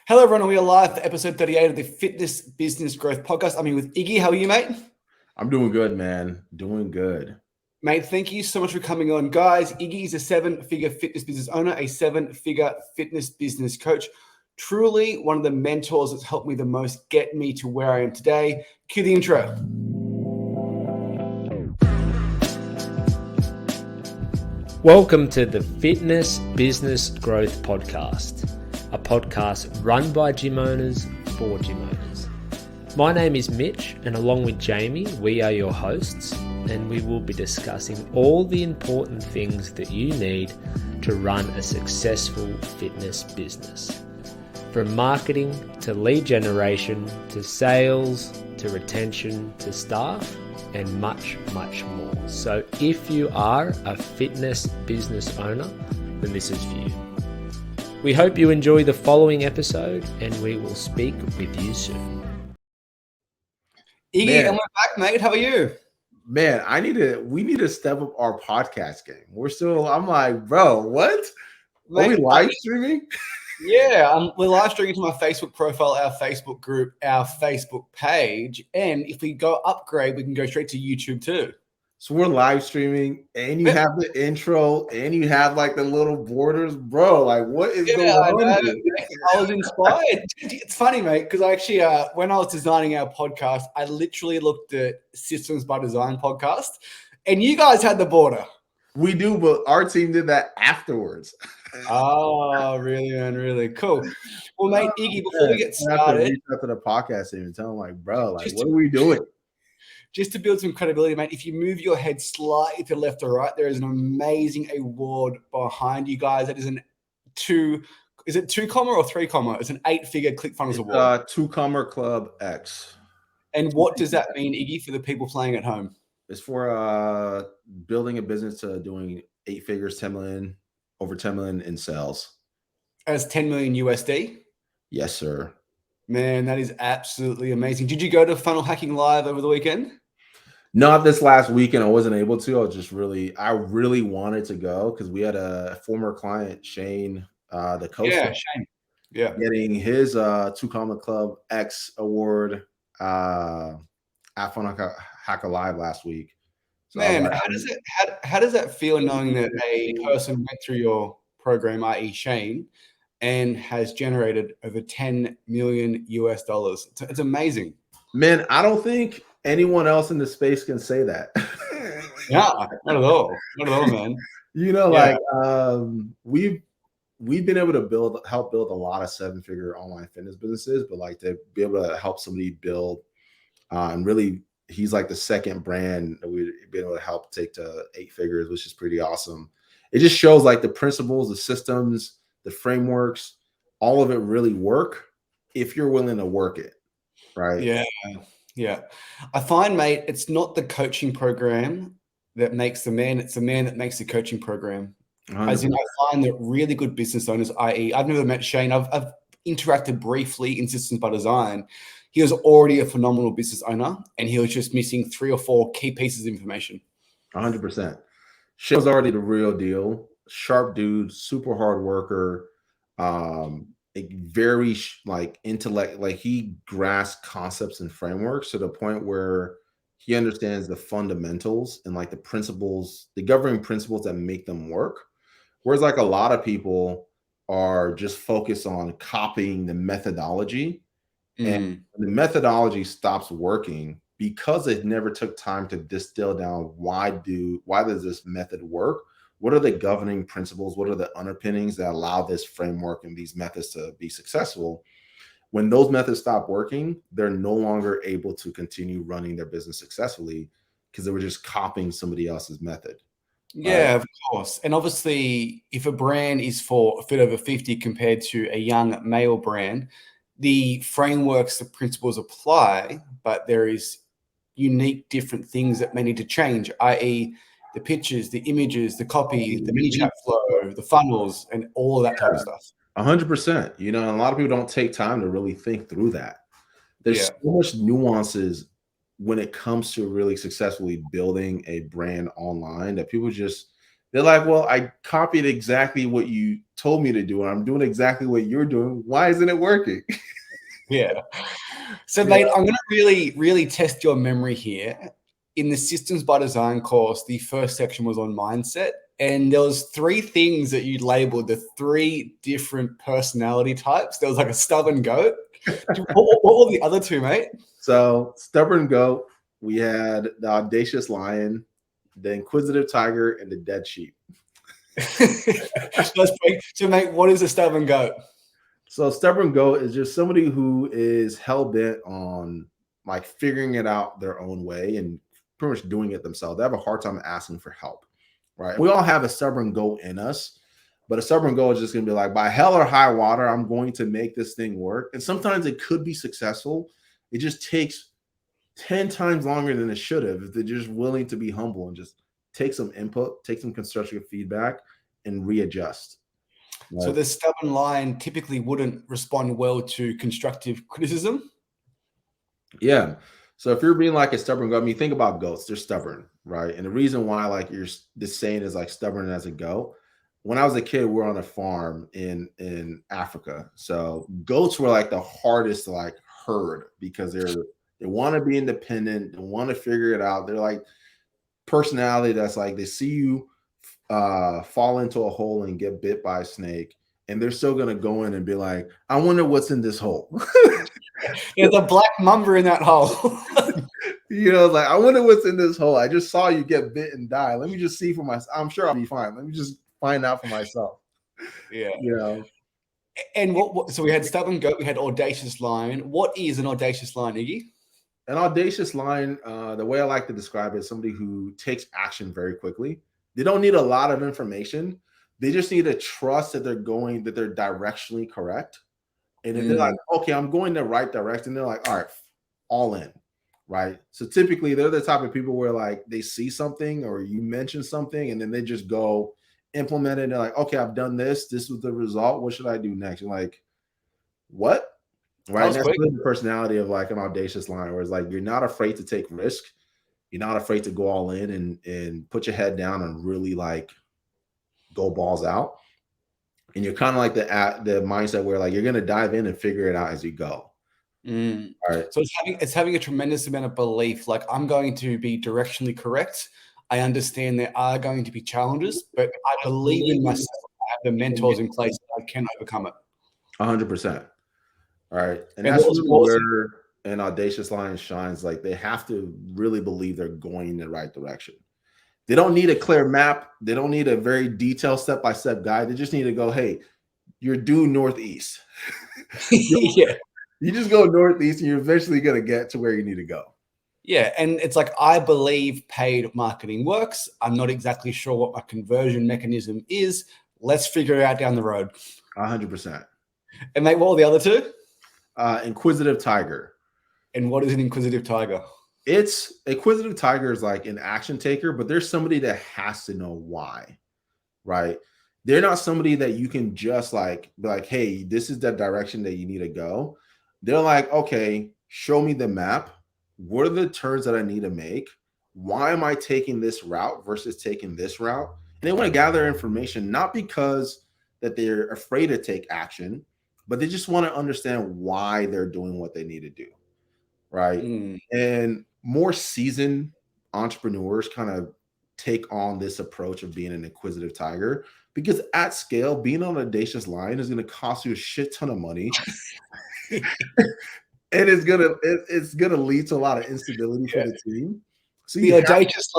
Hello, everyone. We are live for episode 38 of the Fitness Business Growth Podcast. I'm here with Iggy. How are you, mate? I'm doing good, man. Doing good. Mate, thank you so much for coming on. Guys, Iggy is a seven-figure fitness business owner, a seven-figure fitness business coach. Truly one of the mentors that's helped me the most get me to where I am today. Cue the intro. Welcome to the Fitness Business Growth Podcast, a podcast run by gym owners for gym owners. My name is Mitch, and along with Jamie, we are your hosts, and we will be discussing all the important things that you need to run a successful fitness business. From marketing to lead generation to sales to retention to staff and much, much more. So if you are a fitness business owner, then this is for you. We hope you enjoy the following episode, and we will speak with you soon. Iggy, and we're back, mate. How are you? Man, we need to step up our podcast game. I'm like, bro, what? Mate, are we live streaming? Yeah, we're live streaming to my Facebook profile, our Facebook group, our Facebook page. And if we go upgrade, we can go straight to YouTube too. So we're live streaming and you have the intro and you have like the little borders, bro. Like, what is going on? I was inspired. It's funny, mate, because I actually, when I was designing our podcast, I literally looked at Systems by Design podcast, and you guys had the border. We do, but our team did that afterwards. Oh, really, man? Really cool. Well, mate, Iggy, before we get started, reach out to the podcast team and tell them, like, bro, like, what are we doing? Just to build some credibility, mate, if you move your head slightly to left or right, there is an amazing award behind you guys. That is is it 2 comma or 3 comma? It's an 8-figure ClickFunnels award. 2 comma Club X. And what does that mean, Iggy, for the people playing at home? It's for building a business to doing 8 figures, 10 million, over 10 million in sales. As 10 million USD? Yes, sir. Man, that is absolutely amazing. Did you go to Funnel Hacking Live over the weekend? Not this last weekend. I wasn't able to. I really wanted to go because we had a former client, Shane, the coach. Yeah, Shane. Yeah. Getting his 2 comma Club X award at Funnel Hacker Live last week. So man, how does that feel knowing that a person went through your program, i.e. Shane, and has generated over 10 million US dollars? It's amazing. Man, I don't think anyone else in the space can say that. Yeah, not at all. Not at all, man. You know, yeah. Like we've been able to help build a lot of 7-figure online fitness businesses, but like to be able to help somebody build and really, he's like the second brand that we've been able to help take to 8 figures, which is pretty awesome. It just shows like the principles, the systems, the frameworks, all of it really work if you're willing to work it, right? Yeah. I find, mate, it's not the coaching program that makes the man, it's the man that makes the coaching program. 100%. As in, I find that really good business owners, i.e. I've never met Shane, I've interacted briefly in Systems by Design. He was already a phenomenal business owner, and he was just missing 3 or 4 key pieces of information. 100%. Shane was already the real deal. Sharp dude, super hard worker, very like intellect, like he grasps concepts and frameworks to the point where he understands the fundamentals and like the principles, the governing principles that make them work. Whereas like a lot of people are just focused on copying the methodology. And the methodology stops working because it never took time to distill down why does this method work? What are the governing principles? What are the underpinnings that allow this framework and these methods to be successful? When those methods stop working, they're no longer able to continue running their business successfully because they were just copying somebody else's method. Yeah, of course. And obviously, if a brand is for a fit over 50 compared to a young male brand, the frameworks, the principles apply, but there is unique different things that may need to change, i.e. the pictures, the images, the copy, the mini chat flow, the funnels, and all of that type of stuff. 100%. You know, a lot of people don't take time to really think through that. There's so much nuances when it comes to really successfully building a brand online that people just They're like, well, I copied exactly what you told me to do, and I'm doing exactly what you're doing. Why isn't it working? Yeah. So, Yeah. mate, I'm going to really, really test your memory here. In the Systems by Design course, the first section was on mindset, and there was 3 things that you labeled the 3 different personality types. There was like a stubborn goat. What were the other 2, mate? So stubborn goat, we had the audacious lion, the inquisitive tiger, and the dead sheep. So, mate, what is a stubborn goat? So stubborn goat is just somebody who is hell bent on like figuring it out their own way and pretty much doing it themselves. They have a hard time asking for help, right? We all have a stubborn goat in us, but a stubborn goat is just going to be like, by hell or high water, I'm going to make this thing work. And sometimes it could be successful. It just takes 10 times longer than it should have if they're just willing to be humble and just take some input, take some constructive feedback, and readjust. So the stubborn lion typically wouldn't respond well to constructive criticism. Yeah. So if you're being like a stubborn goat, I mean, think about goats, they're stubborn, right? And the reason why like this saying is like stubborn as a goat. When I was a kid, we were on a farm in Africa. So goats were like the hardest to like herd because they want to be independent, they want to figure it out. They're like personality that's like they see you fall into a hole and get bit by a snake, and they're still gonna go in and be like, I wonder what's in this hole. There's a black mamba in that hole. You know, like, I wonder what's in this hole. I just saw you get bit and die. Let me just see for myself. I'm sure I'll be fine. Let me just find out for myself. Yeah. You know. And so we had stubborn goat, we had audacious lion. What is an audacious lion, Iggy? An audacious lion, the way I like to describe it is somebody who takes action very quickly. They don't need a lot of information. They just need to trust that they're directionally correct. And if they're like, okay, I'm going the right direction, they're like, all right, all in, right? So typically they're the type of people where like they see something or you mention something and then they just go implement it. And they're like, okay, I've done this. This was the result. What should I do next? You're like, what? Right. And that's really the personality of like an audacious lion, where it's like you're not afraid to take risk. You're not afraid to go all in and put your head down and really like go balls out. And you're kind of like the mindset where like you're gonna dive in and figure it out as you go. All right. So it's having a tremendous amount of belief. Like, I'm going to be directionally correct. I understand there are going to be challenges, but I believe in myself. I have the mentors in place that I can overcome it. 100%. All right. And that's really where an audacious lion shines. Like, they have to really believe they're going in the right direction. They don't need a clear map. They don't need a very detailed step-by-step guide. They just need to go, hey, you're due northeast. Yeah. You just go northeast and you're eventually going to get to where you need to go. Yeah. And it's like, I believe paid marketing works. I'm not exactly sure what my conversion mechanism is. Let's figure it out down the road. 100%. And mate, what were the other two? Inquisitive tiger. And what is an inquisitive tiger? Inquisitive tiger is like an action taker, but there's somebody that has to know why, right? They're not somebody that you can just like be like, hey, this is the direction that you need to go. They're like, okay, show me the map. What are the turns that I need to make? Why am I taking this route versus taking this route? And they want to gather information, not because that they're afraid to take action, but they just want to understand why they're doing what they need to do. Right. And more seasoned entrepreneurs kind of take on this approach of being an inquisitive tiger, because at scale, being an audacious lion is going to cost you a shit ton of money. And it's gonna lead to a lot of instability for the team. So the audacious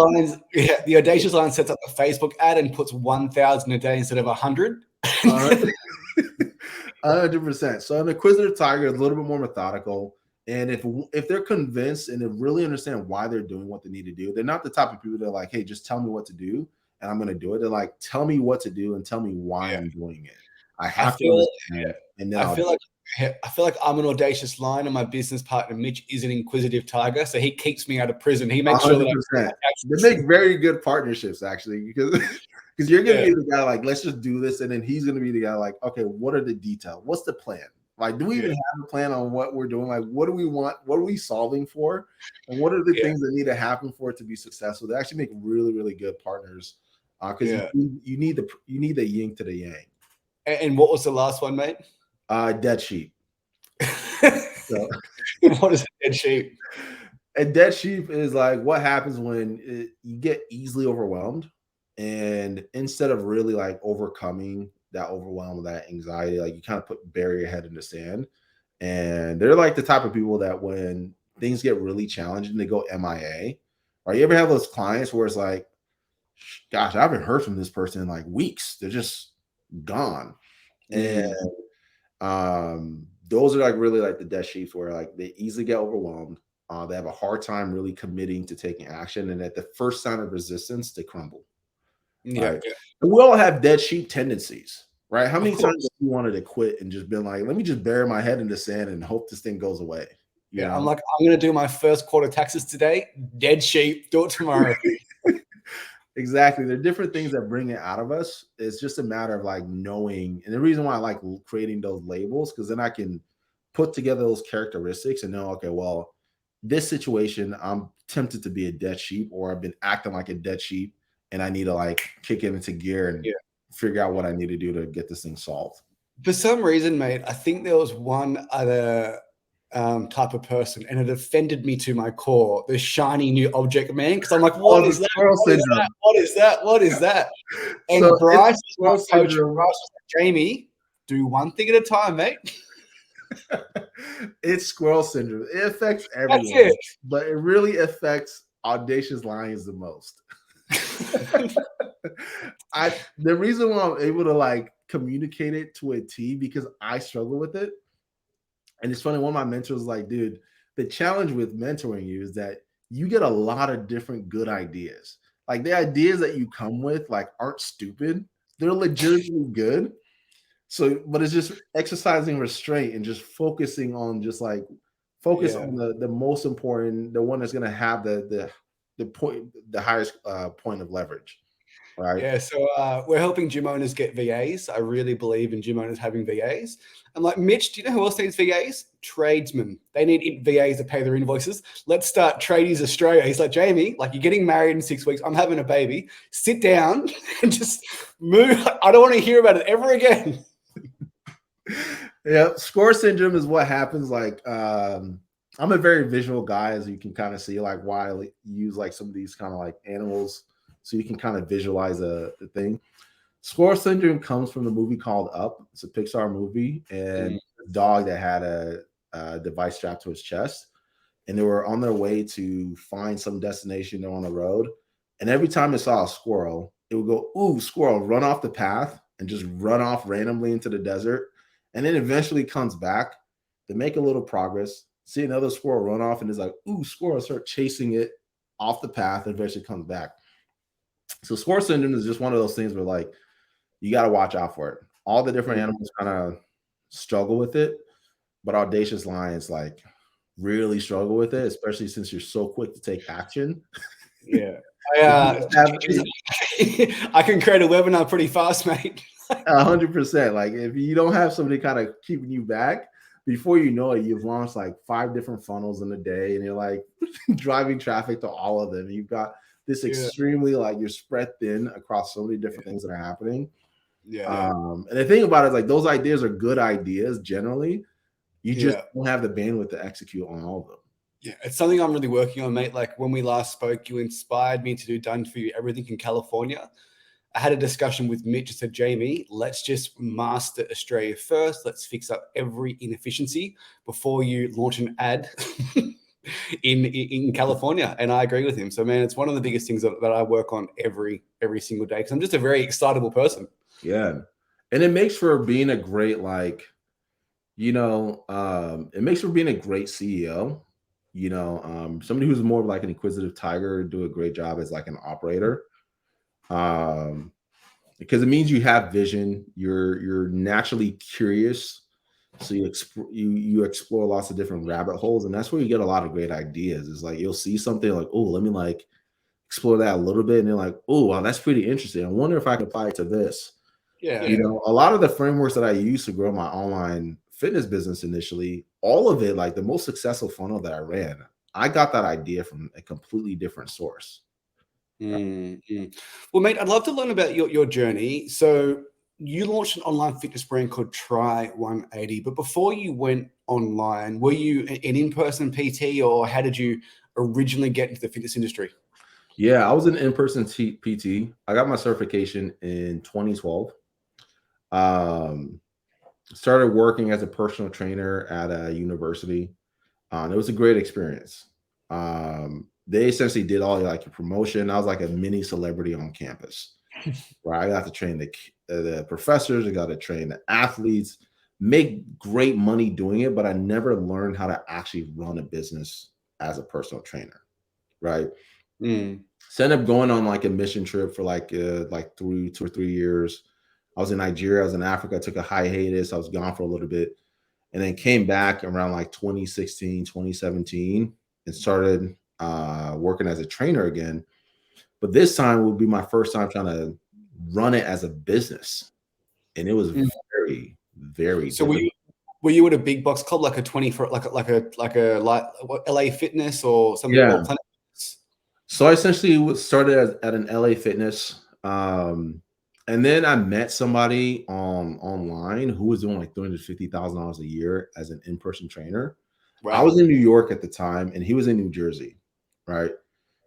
lion sets up a Facebook ad and puts 1,000 a day instead of 100. 100%. So an inquisitive tiger is a little bit more methodical. And if they're convinced and they really understand why they're doing what they need to do, they're not the type of people that are like, hey, just tell me what to do and I'm going to do it. They're like, tell me what to do and tell me why I'm doing it. I feel like I'm an audacious lion and my business partner, Mitch, is an inquisitive tiger. So he keeps me out of prison. He makes 100%. Sure that they make very good partnerships, actually, because you're going to be the guy like, let's just do this. And then he's going to be the guy like, okay, what are the details? What's the plan? Like, do we even have a plan on what we're doing? Like, what do we want? What are we solving for? And what are the things that need to happen for it to be successful? They actually make really, really good partners because you need the yin to the yang. And what was the last one, mate? Dead sheep. So, what is a dead sheep? A dead sheep is like what happens when you get easily overwhelmed, and instead of really like overcoming that overwhelm, that anxiety, like you kind of bury your head in the sand. And they're like the type of people that when things get really challenging, they go MIA. Or you ever have those clients where it's like, gosh, I haven't heard from this person in like weeks. They're just gone. And those are like really like the dead sheep where like they easily get overwhelmed. They have a hard time really committing to taking action. And at the first sign of resistance, they crumble. Yeah. Right? And we all have dead sheep tendencies, right? How many times have you wanted to quit and just been like, let me just bury my head in the sand and hope this thing goes away? You know? I'm like, I'm going to do my first quarter taxes today. Dead sheep. Do it tomorrow. Exactly. There are different things that bring it out of us. It's just a matter of like knowing. And the reason why I like creating those labels, because then I can put together those characteristics and know, okay, well, this situation, I'm tempted to be a dead sheep, or I've been acting like a dead sheep, and I need to like kick it into gear and figure out what I need to do to get this thing solved. For some reason, mate, I think there was one other type of person, and it offended me to my core, the shiny new object man, because I'm like, what is that? What is that? What is that? And so Bryce is my coach. Bryce was like, Jamie, do one thing at a time, mate. It's squirrel syndrome. It affects everyone, but it really affects audacious lions the most. The reason why I'm able to like communicate it to a T, because I struggle with it. And it's funny, one of my mentors was like, dude, the challenge with mentoring you is that you get a lot of different good ideas. Like the ideas that you come with like aren't stupid. They're legitimately good. So, but it's just exercising restraint and just focusing on just like focus on the most important, the one that's going to have the highest point of leverage. Right. Yeah. So we're helping gym owners get VAs. I really believe in gym owners having VAs. I'm like, Mitch, do you know who else needs VAs? Tradesmen. They need VAs to pay their invoices. Let's start Tradies Australia. He's like, Jamie, like you're getting married in 6 weeks. I'm having a baby. Sit down and just move. I don't want to hear about it ever again. Yeah. Score syndrome is what happens. Like, I'm a very visual guy, as you can kind of see, like why I use like some of these kind of like animals, so you can kind of visualize the thing. Score syndrome comes from the movie called Up. It's a Pixar movie, and a dog that had a device strapped to his chest, and they were on their way to find some destination. They're on the road, and every time it saw a squirrel, it would go, "Ooh, squirrel!" run off the path and just run off randomly into the desert, and then eventually comes back. They make a little progress, see another squirrel run off, and it's like, "Ooh, squirrel!" Start chasing it off the path, and eventually comes back. So score syndrome is just one of those things where like you got to watch out for it. All the different animals kind of struggle with it, but audacious lions like really struggle with it, especially since you're so quick to take action. Yeah. I can create a webinar pretty fast, mate. 100%. Like if you don't have somebody kind of keeping you back, before you know it, you've launched like 5 different funnels in a day, and you're like driving traffic to all of them. You've got this extremely like you're spread thin across so many different things that are happening. And the thing about it is like those ideas are good ideas generally. You just don't have the bandwidth to execute on all of them. Yeah, it's something I'm really working on, mate. Like when we last spoke, you inspired me to do Done For You Everything in California. I had a discussion with Mitch and said, Jamie, let's just master Australia first. Let's fix up every inefficiency before you launch an ad in California. And I agree with him. So, man, it's one of the biggest things that I work on every single day because I'm just a very excitable person. Yeah. And it makes for being a great, like, it makes for being a great CEO. Somebody who's more of like an inquisitive tiger do a great job as like an operator. Because it means you have vision, you're naturally curious, so you explore lots of different rabbit holes, and that's where you get a lot of great ideas. It's like you'll see something like, oh, let me like explore that a little bit, and you're like, oh, wow, that's pretty interesting. I wonder if I can apply it to this. A lot of the frameworks that I used to grow my online fitness business initially, all of it, like the most successful funnel that I ran, I got that idea from a completely different source. Well, mate, I'd love to learn about your journey. So you launched an online fitness brand called Try 180, but before you went online, were you an in-person PT, or how did you originally get into the fitness industry? Yeah, I was an in-person PT. I got my certification in 2012. Um, Started working as a personal trainer at a university. It was a great experience. They essentially did all like your promotion. I was like a mini celebrity on campus, where I got to train the professors, I got to train the athletes, make great money doing it, but I never learned how to actually run a business as a personal trainer, right? So I ended up going on like a mission trip for like 2 or 3 years. I was in Nigeria, I was in Africa, I took a hiatus, I was gone for a little bit, and then came back around like 2016, 2017, and started working as a trainer again. But this time would be my first time trying to run it as a business, and it was very, very So difficult. were you at a big box club, like a 24, like what, LA Fitness or something, Yeah. or Planet Fitness? So I essentially started at an LA Fitness, and then I met somebody online who was doing like $350,000 a year as an in-person trainer. I Wow. was in New York at the time, and he was in New Jersey, right?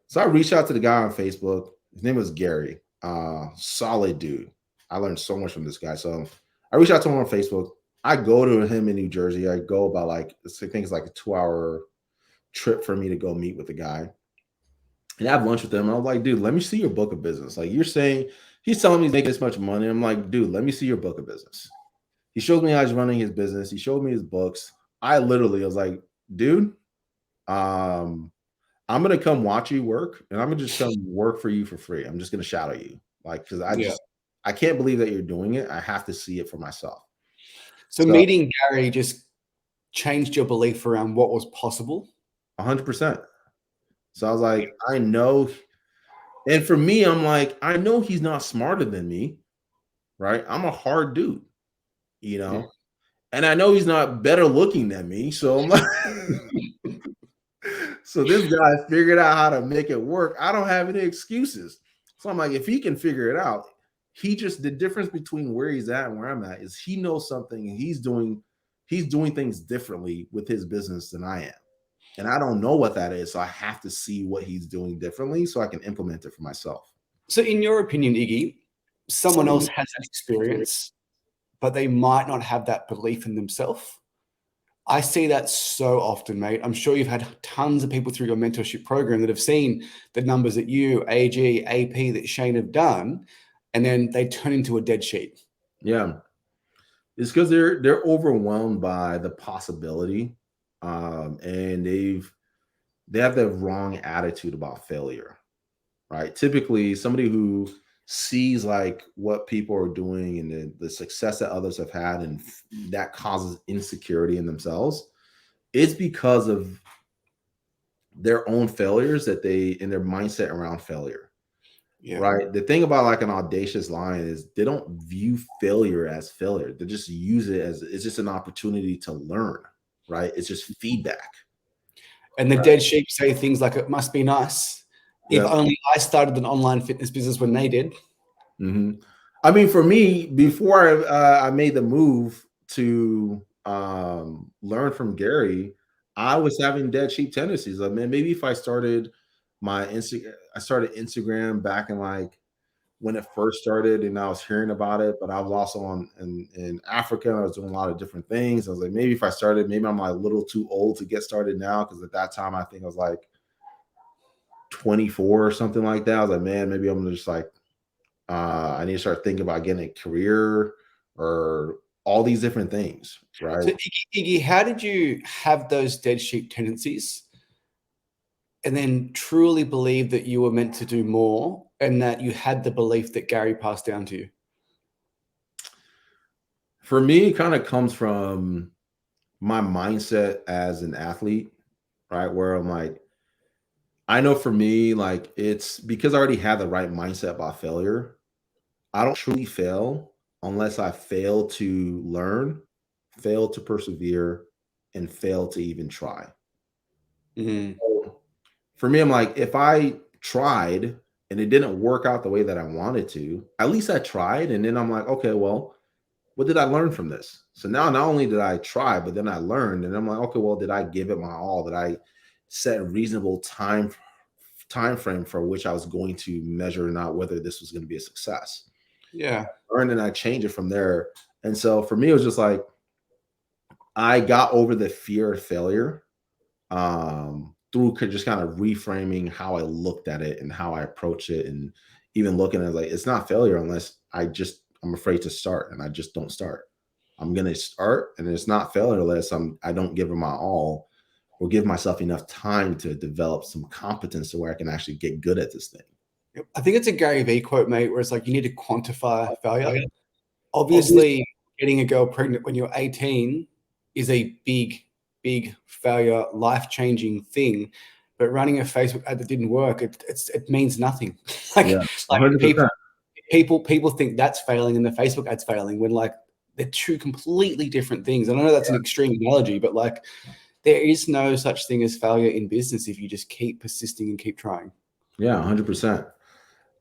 So I reached out to the guy on Facebook. His name was Gary. Solid dude. I learned so much from this guy. So I reached out to him on Facebook. I go to him in New Jersey. I go about like, I think it's like a 2-hour trip for me to go meet with the guy and have lunch with him. And I was like, dude, let me see your book of business. Like you're saying, he's telling me he's making this much money. I'm like, dude, let me see your book of business. He showed me how he's running his business. He showed me his books. I was like, dude, I'm gonna come watch you work, and I'm gonna just come work for you for free. I'm just gonna shadow you, like, because Yeah. I can't believe that you're doing it. I have to see it for myself. So So meeting Gary just changed your belief around what was possible. 100%. So I was like, I know, and for me, I'm like, I know he's not smarter than me, right? I'm a hard dude, you Yeah. know, and I know he's not better looking than me. So I'm like, so this guy figured out how to make it work. I don't have any excuses. So I'm like, if he can figure it out, the difference between where he's at and where I'm at is he knows something and he's doing things differently with his business than I am. And I don't know what that is. So I have to see what he's doing differently so I can implement it for myself. So in your opinion, Iggy, someone else has that experience, but they might not have that belief in themselves. I see that so often, mate. I'm sure you've had tons of people through your mentorship program that have seen the numbers that you, AG, AP, that Shane have done, and then they turn into a dead sheet. Yeah. It's because they're overwhelmed by the possibility. And they have the wrong attitude about failure, right? Typically, somebody who sees like what people are doing and the success that others have had, and that causes insecurity in themselves, it's because of their own failures that they in their mindset around failure. Yeah. Right. The thing about like an audacious lion is they don't view failure as failure. They just use it as it's just an opportunity to learn. Right. It's just feedback. And the dead sheep say things like, it must be nice. If Yeah. only I started an online fitness business when they did. I mean, for me, before I made the move to learn from Gary, I was having dead sheep tendencies. Like, man, maybe if I started I started Instagram back in like when it first started, and I was hearing about it, but I was also in Africa. And I was doing a lot of different things. I was like, maybe if I started, maybe I'm like a little too old to get started now, because at that time I think I was like 24 or something like that. I was like, man, maybe I'm just like I need to start thinking about getting a career or all these different things, right? So, Iggy, how did you have those dead sheep tendencies and then truly believe that you were meant to do more and that you had the belief that Gary passed down to you? For me, it kind of comes from my mindset as an athlete, right? Where I'm like, I know for me, like it's because I already have the right mindset about failure. I don't truly fail unless I fail to learn, fail to persevere, and fail to even try. Mm. So for me, I'm like, if I tried and it didn't work out the way that I wanted to, at least I tried. And then I'm like, okay, well, what did I learn from this? So now not only did I try, but then I learned, and I'm like, okay, well, did I give it my all? Did I set a reasonable time frame for which I was going to measure not whether this was going to be a success? Yeah. I learned, and I changed it from there. And so for me, it was just like I got over the fear of failure through just kind of reframing how I looked at it and how I approach it, and even looking at it like it's not failure unless I'm afraid to start, and I just don't start. I'm gonna start, and it's not failure unless I don't give it my all, or give myself enough time to develop some competence to where I can actually get good at this thing. I think it's a Gary Vee quote, mate, where it's like you need to quantify failure. Obviously, getting a girl pregnant when you're 18 is a big failure, life-changing thing. But running a Facebook ad that didn't work, it means nothing. Like 100%. people think that's failing and the Facebook ad's failing, when like they're two completely different things. And I know that's an extreme analogy, but like there is no such thing as failure in business if you just keep persisting and keep trying. Yeah, 100%.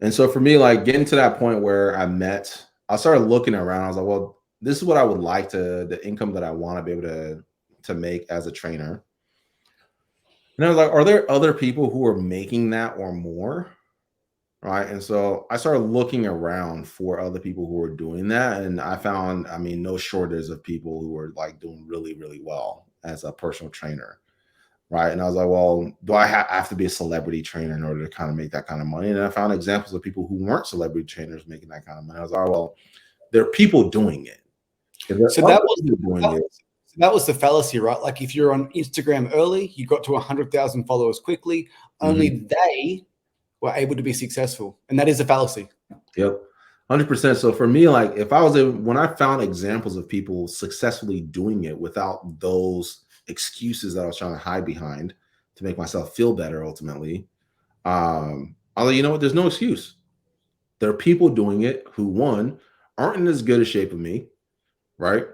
And so for me, like getting to that point where I started looking around. I was like, well, this is what I would like the income that I want to be able to make as a trainer. And I was like, are there other people who are making that or more? Right. And so I started looking around for other people who are doing that. And I found, I mean, no shortage of people who are like doing really, really well as a personal trainer. Right. And I was like, well, do I have to be a celebrity trainer in order to kind of make that kind of money? And I found examples of people who weren't celebrity trainers making that kind of money. I was like, oh, well, there are people doing it. So that was the fallacy, right? Like if you're on Instagram early, you got to 100,000 followers quickly. Only they were able to be successful, and that is a fallacy. Yep, 100%. So for me, like when I found examples of people successfully doing it without those excuses that I was trying to hide behind to make myself feel better, ultimately, I was like, you know what? There's no excuse. There are people doing it who, one, aren't in as good a shape of me, right?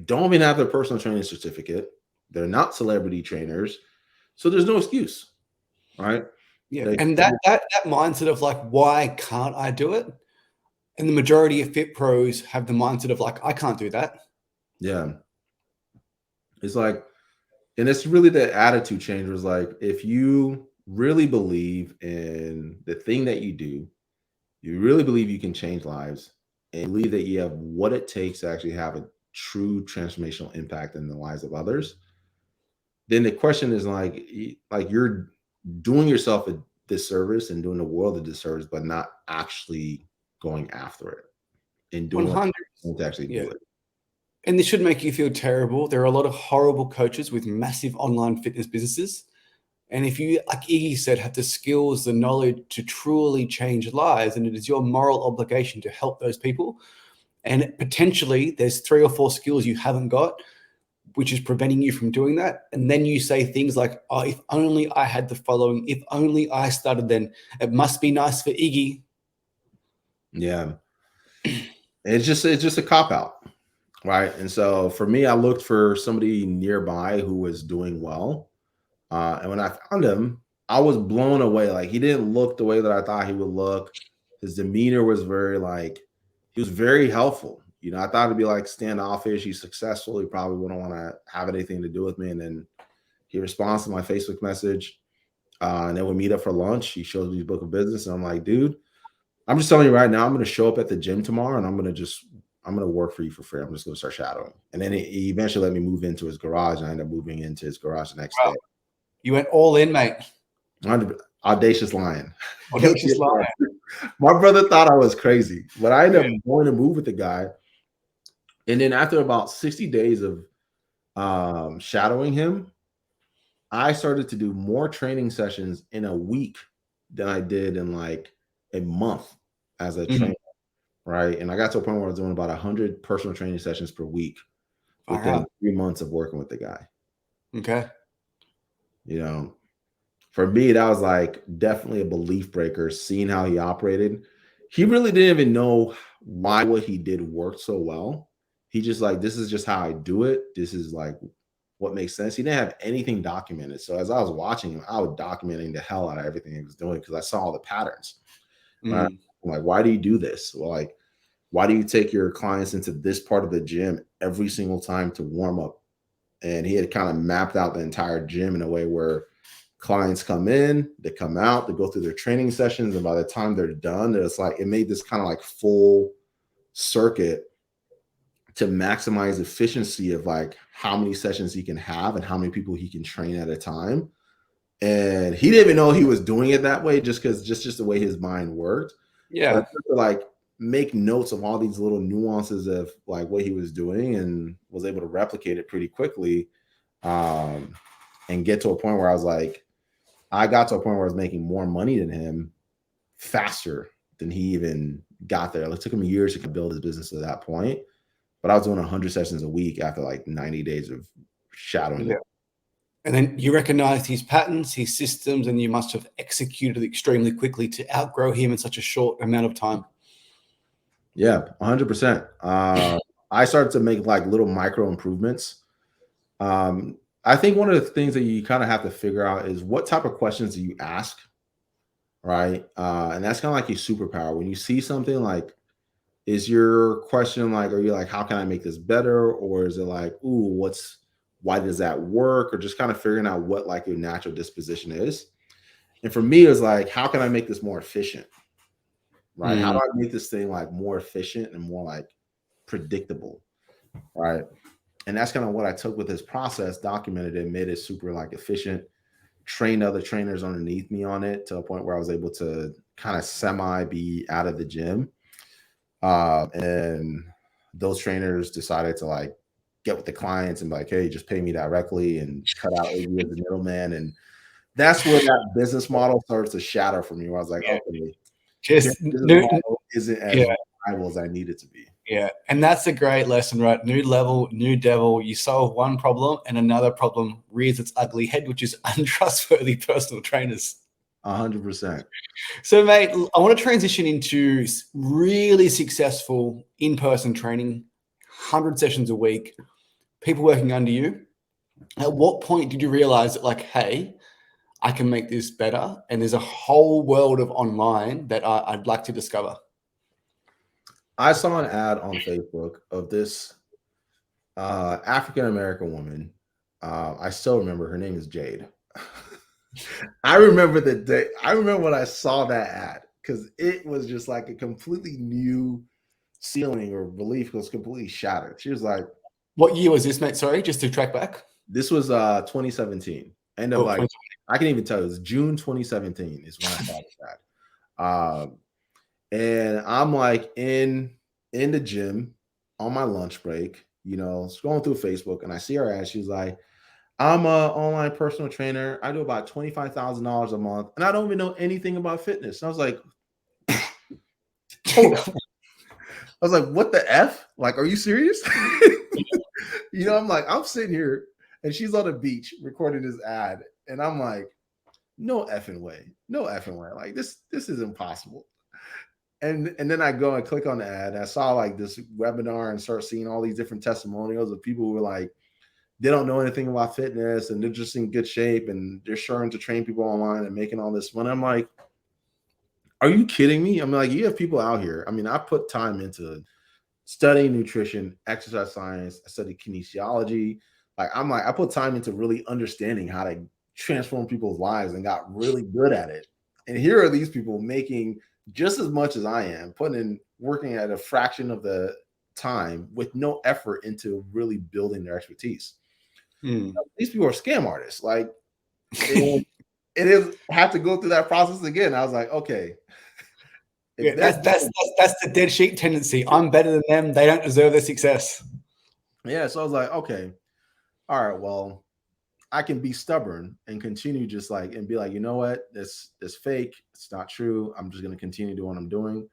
Don't even have their personal training certificate. They're not celebrity trainers. So there's no excuse, right? Yeah. And that mindset of like, why can't I do it? And the majority of fit pros have the mindset of like, I can't do that. Yeah. It's like, and it's really the attitude change was like, if you really believe in the thing that you do, you really believe you can change lives, and believe that you have what it takes to actually have a true transformational impact in the lives of others, then the question is like you're doing yourself a disservice and doing the world a disservice, but not actually going after it and doing what to actually do it. And this should make you feel terrible. There are a lot of horrible coaches with massive online fitness businesses. And if you, like Iggy said, have the skills, the knowledge to truly change lives, and it is your moral obligation to help those people, and potentially there's 3 or 4 skills you haven't got, which is preventing you from doing that. And then you say things like, oh, if only I had the following, if only I started, then it must be nice for Iggy. Yeah. It's just a cop-out. Right. And so for me, I looked for somebody nearby who was doing well. And when I found him, I was blown away. Like he didn't look the way that I thought he would look. His demeanor was he was very helpful. You know, I thought it'd be like standoffish. He's successful. He probably wouldn't want to have anything to do with me. And then he responds to my Facebook message. And then we meet up for lunch. He shows me his book of business. And I'm like, dude, I'm just telling you right now, I'm going to show up at the gym tomorrow and I'm going to work for you for free. I'm just going to start shadowing. And then he eventually let me move into his garage. And I ended up moving into his garage the next day. You went all in, mate. Audacious lion. Audacious lion. My brother thought I was crazy, but I ended up going to move with the guy. And then after about 60 days of shadowing him, I started to do more training sessions in a week than I did in like a month as a trainer. Right. And I got to a point where I was doing about 100 personal training sessions per week within 3 months of working with the guy. Okay. You know, for me, that was like definitely a belief breaker, seeing how he operated. He really didn't even know why what he did worked so well. He just like, this is just how I do it. This is like what makes sense. He didn't have anything documented. So as I was watching him, I was documenting the hell out of everything he was doing because I saw all the patterns. Right? Mm. I'm like, why do you do this? Well, like, why do you take your clients into this part of the gym every single time to warm up? And he had kind of mapped out the entire gym in a way where clients come in, they come out, they go through their training sessions, and by the time they're done, it's like it made this kind of like full circuit to maximize efficiency of like how many sessions he can have and how many people he can train at a time. And he didn't even know he was doing it that way, just because just the way his mind worked. But I Yeah. took to like make notes of all these little nuances of like what he was doing and was able to replicate it pretty quickly, and get to a point where I got to a point where I was making more money than him faster than he even got there. It took him years to build his business to that point, but I was doing 100 sessions a week after like 90 days of shadowing him. And then you recognized his patterns, his systems, and you must have executed extremely quickly to outgrow him in such a short amount of time. Yeah, 100%. I started to make like little micro improvements. I think one of the things that you kind of have to figure out is what type of questions do you ask, right? And that's kind of like your superpower. When you see something, like, is your question like, are you like, how can I make this better? Or is it like, ooh, why does that work? Or just kind of figuring out what like your natural disposition is. And for me, it was like, how can I make this more efficient? Right? How do I make this thing like more efficient and more like predictable? Right. And that's kind of what I took with this process, documented it, made it super like efficient, trained other trainers underneath me on it to a point where I was able to kind of semi be out of the gym. And those trainers decided to like get with the clients and be like, hey, just pay me directly and cut out Iggy as the middleman. And that's where that business model starts to shatter for me, where I was like, okay, Just business new, model isn't as viable as I need it to be. Yeah, and that's a great lesson, right? New level, new devil. You solve one problem and another problem rears its ugly head, which is untrustworthy personal trainers. 100%. So, mate, I want to transition into really successful in-person training, 100 sessions a week, people working under you. At what point did you realize that, like, hey, I can make this better, and there's a whole world of online that I'd like to discover? I saw an ad on Facebook of this African-American woman. I still remember her name is Jade. I remember the day. I remember when I saw that ad because it was just like a completely new ceiling or belief was completely shattered. She was like, what year was this, mate? Sorry, just to track back. This was 2017. End of like, I can even tell it was June 2017 is when I saw this ad. And I'm like in the gym on my lunch break, scrolling through Facebook, and I see her ad. She's like, I'm an online personal trainer. I do about $25,000 a month, and I don't even know anything about fitness. And I was like, hold on. I was like, what the F? Like, are you serious? I'm like, I'm sitting here, and she's on the beach recording this ad, and I'm like, no effing way. No effing way. Like, this is impossible. And then I go and click on the ad. And I saw like this webinar and start seeing all these different testimonials of people who were like, they don't know anything about fitness and they're just in good shape and they're starting to train people online and making all this money. I'm like, are you kidding me? I'm like, you have people out here. I mean, I put time into studying nutrition, exercise science. I studied kinesiology. I put time into really understanding how to transform people's lives and got really good at it. And here are these people making just as much as I am, working at a fraction of the time with no effort into really building their expertise. These people are scam artists. Like, have to go through that process again. I was like, okay. Yeah, that's the dead sheep tendency. I'm better than them. They don't deserve their success. Yeah, so I was like, okay, all right, well, I can be stubborn and continue just like and be like, you know what, this fake, it's not true. I'm just gonna continue doing what I'm doing.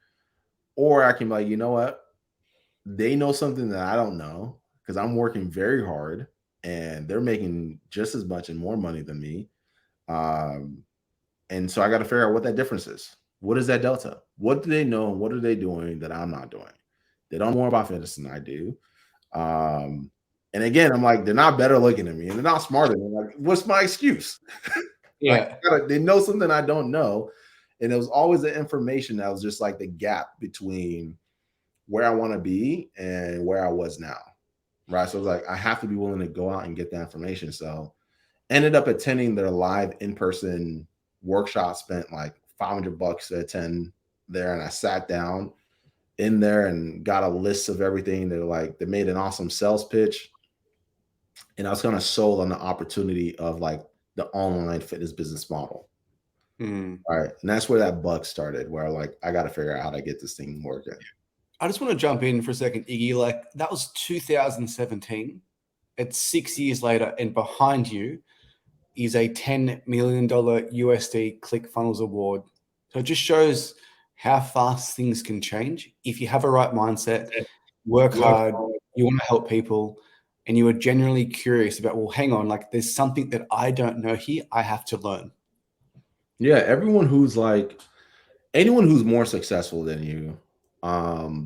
Or I can be like, you know what, they know something that I don't know because I'm working very hard and they're making just as much and more money than me. And so I got to figure out what that difference is. What is that delta? What do they know? And what are they doing that I'm not doing? They don't know more about fitness than I do. And again, I'm like, they're not better looking than me and they're not smarter than me. Like, what's my excuse? Yeah. Like, they know something I don't know. And it was always the information that was just like the gap between where I want to be and where I was now. Right. So it was like, I have to be willing to go out and get that information. So ended up attending their live in-person workshop, spent like $500 to attend there. And I sat down in there and got a list of everything. They made an awesome sales pitch. And I was kind of sold on the opportunity of like the online fitness business model. Right. And that's where that bug started, where like, I got to figure out how to get this thing working. I just want to jump in for a second, Iggy. Like, that was 2017. It's 6 years later, and behind you is a $10 million USD ClickFunnels award. So it just shows how fast things can change. If you have a right mindset, work hard, you want to help people, and you are genuinely curious about, well, hang on, like there's something that I don't know here, I have to learn. Yeah, anyone who's more successful than you,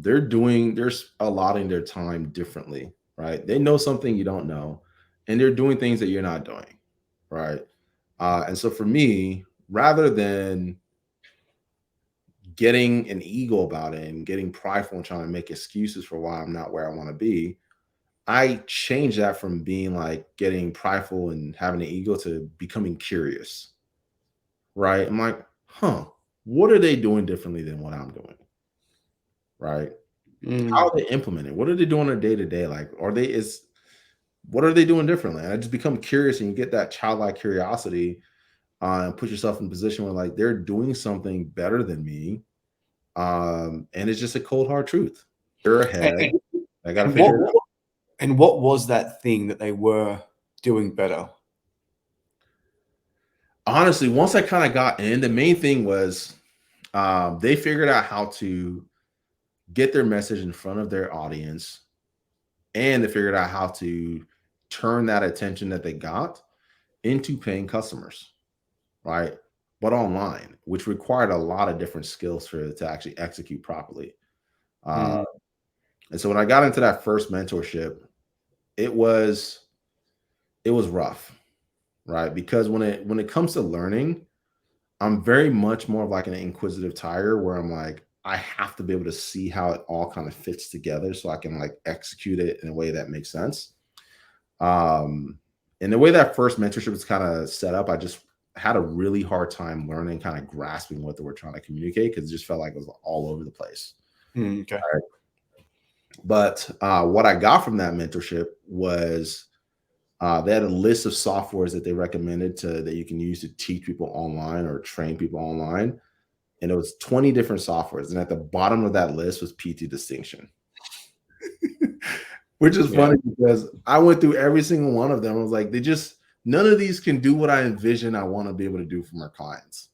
they're allotting their time differently, right? They know something you don't know, and they're doing things that you're not doing, right? And so for me, rather than getting an ego about it and getting prideful and trying to make excuses for why I'm not where I want to be, I changed that from being like getting prideful and having an ego to becoming curious, right? I'm like, what are they doing differently than what I'm doing? Right? How are they implementing? What are they doing on a day-to-day? Like, what are they doing differently? And I just become curious, and you get that childlike curiosity, and put yourself in a position where like they're doing something better than me. And it's just a cold hard truth. They're ahead. I gotta figure it out. And what was that thing that they were doing better? Honestly, once I kind of got in, the main thing was they figured out how to get their message in front of their audience, and they figured out how to turn that attention that they got into paying customers, right? But online, which required a lot of different skills to actually execute properly. And so when I got into that first mentorship, it was rough, right? Because when it comes to learning, I'm very much more of like an inquisitive tiger, where I'm like, I have to be able to see how it all kind of fits together so I can like execute it in a way that makes sense. And the way that first mentorship was kind of set up, I just had a really hard time learning, kind of grasping what they were trying to communicate, because it just felt like it was all over the place. Okay. Right? But what I got from that mentorship was they had a list of softwares that they recommended that you can use to teach people online or train people online. And it was 20 different softwares. And at the bottom of that list was PT Distinction, which is funny because I went through every single one of them. I was like, none of these can do what I envision I want to be able to do for my clients.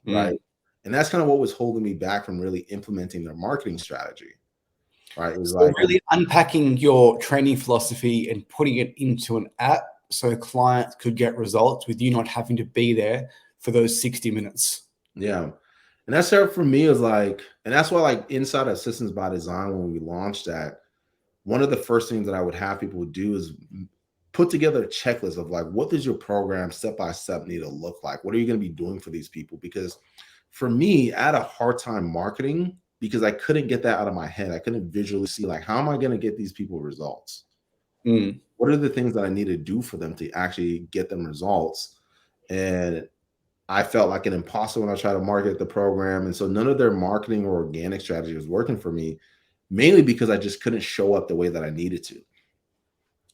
Right. And that's kind of what was holding me back from really implementing their marketing strategy. Right. It was so really unpacking your training philosophy and putting it into an app so clients could get results with you not having to be there for those 60 minutes. Yeah. And that's for me is like, and that's why like inside of Systems by Design, when we launched that, one of the first things that I would have people do is put together a checklist of like, what does your program step-by-step need to look like? What are you going to be doing for these people? Because for me, I had a hard time marketing because I couldn't get that out of my head. I couldn't visually see like, how am I going to get these people results? What are the things that I need to do for them to actually get them results? And I felt like an imposter when I tried to market the program. And so none of their marketing or organic strategy was working for me, mainly because I just couldn't show up the way that I needed to.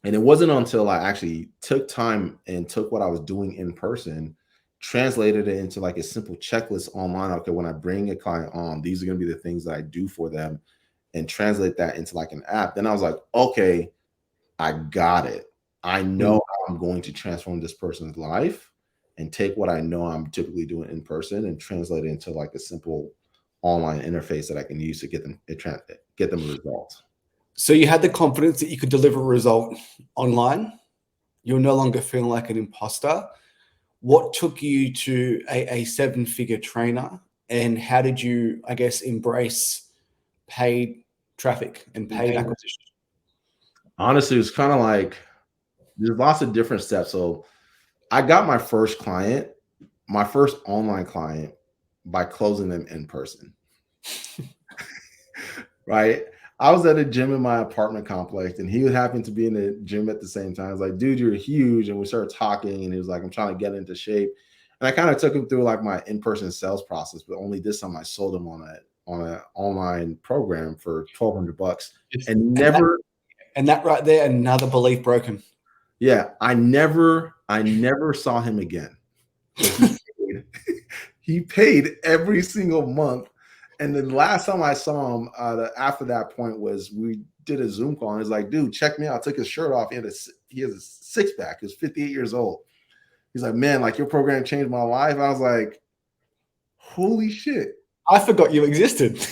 And it wasn't until I actually took time and took what I was doing in person, translated it into like a simple checklist online. Okay, when I bring a client on, these are going to be the things that I do for them, and translate that into like an app. Then I was like, okay, I got it. I know how I'm going to transform this person's life and take what I know I'm typically doing in person and translate it into like a simple online interface that I can use to get them results. So you had the confidence that you could deliver a result online. You're no longer feeling like an imposter. What took you to a seven-figure trainer, and how did you, I guess, embrace paid traffic and paid acquisition? Honestly, it's kind of like there's lots of different steps. So I got my first client, my first online client, by closing them in person. Right? I was at a gym in my apartment complex, and he happened to be in the gym at the same time. I was like, dude, you're huge. And we started talking, and he was like, I'm trying to get into shape. And I kind of took him through like my in-person sales process, but only this time I sold him on an online program for $1,200 and never. And that right there, another belief broken. Yeah, I never saw him again. He paid every single month. And the last time I saw him after that point was we did a Zoom call, and he's like, dude, check me out. I took his shirt off. He has a six-pack. He was 58 years old. He's like, man, like your program changed my life. I was like, holy shit. I forgot you existed.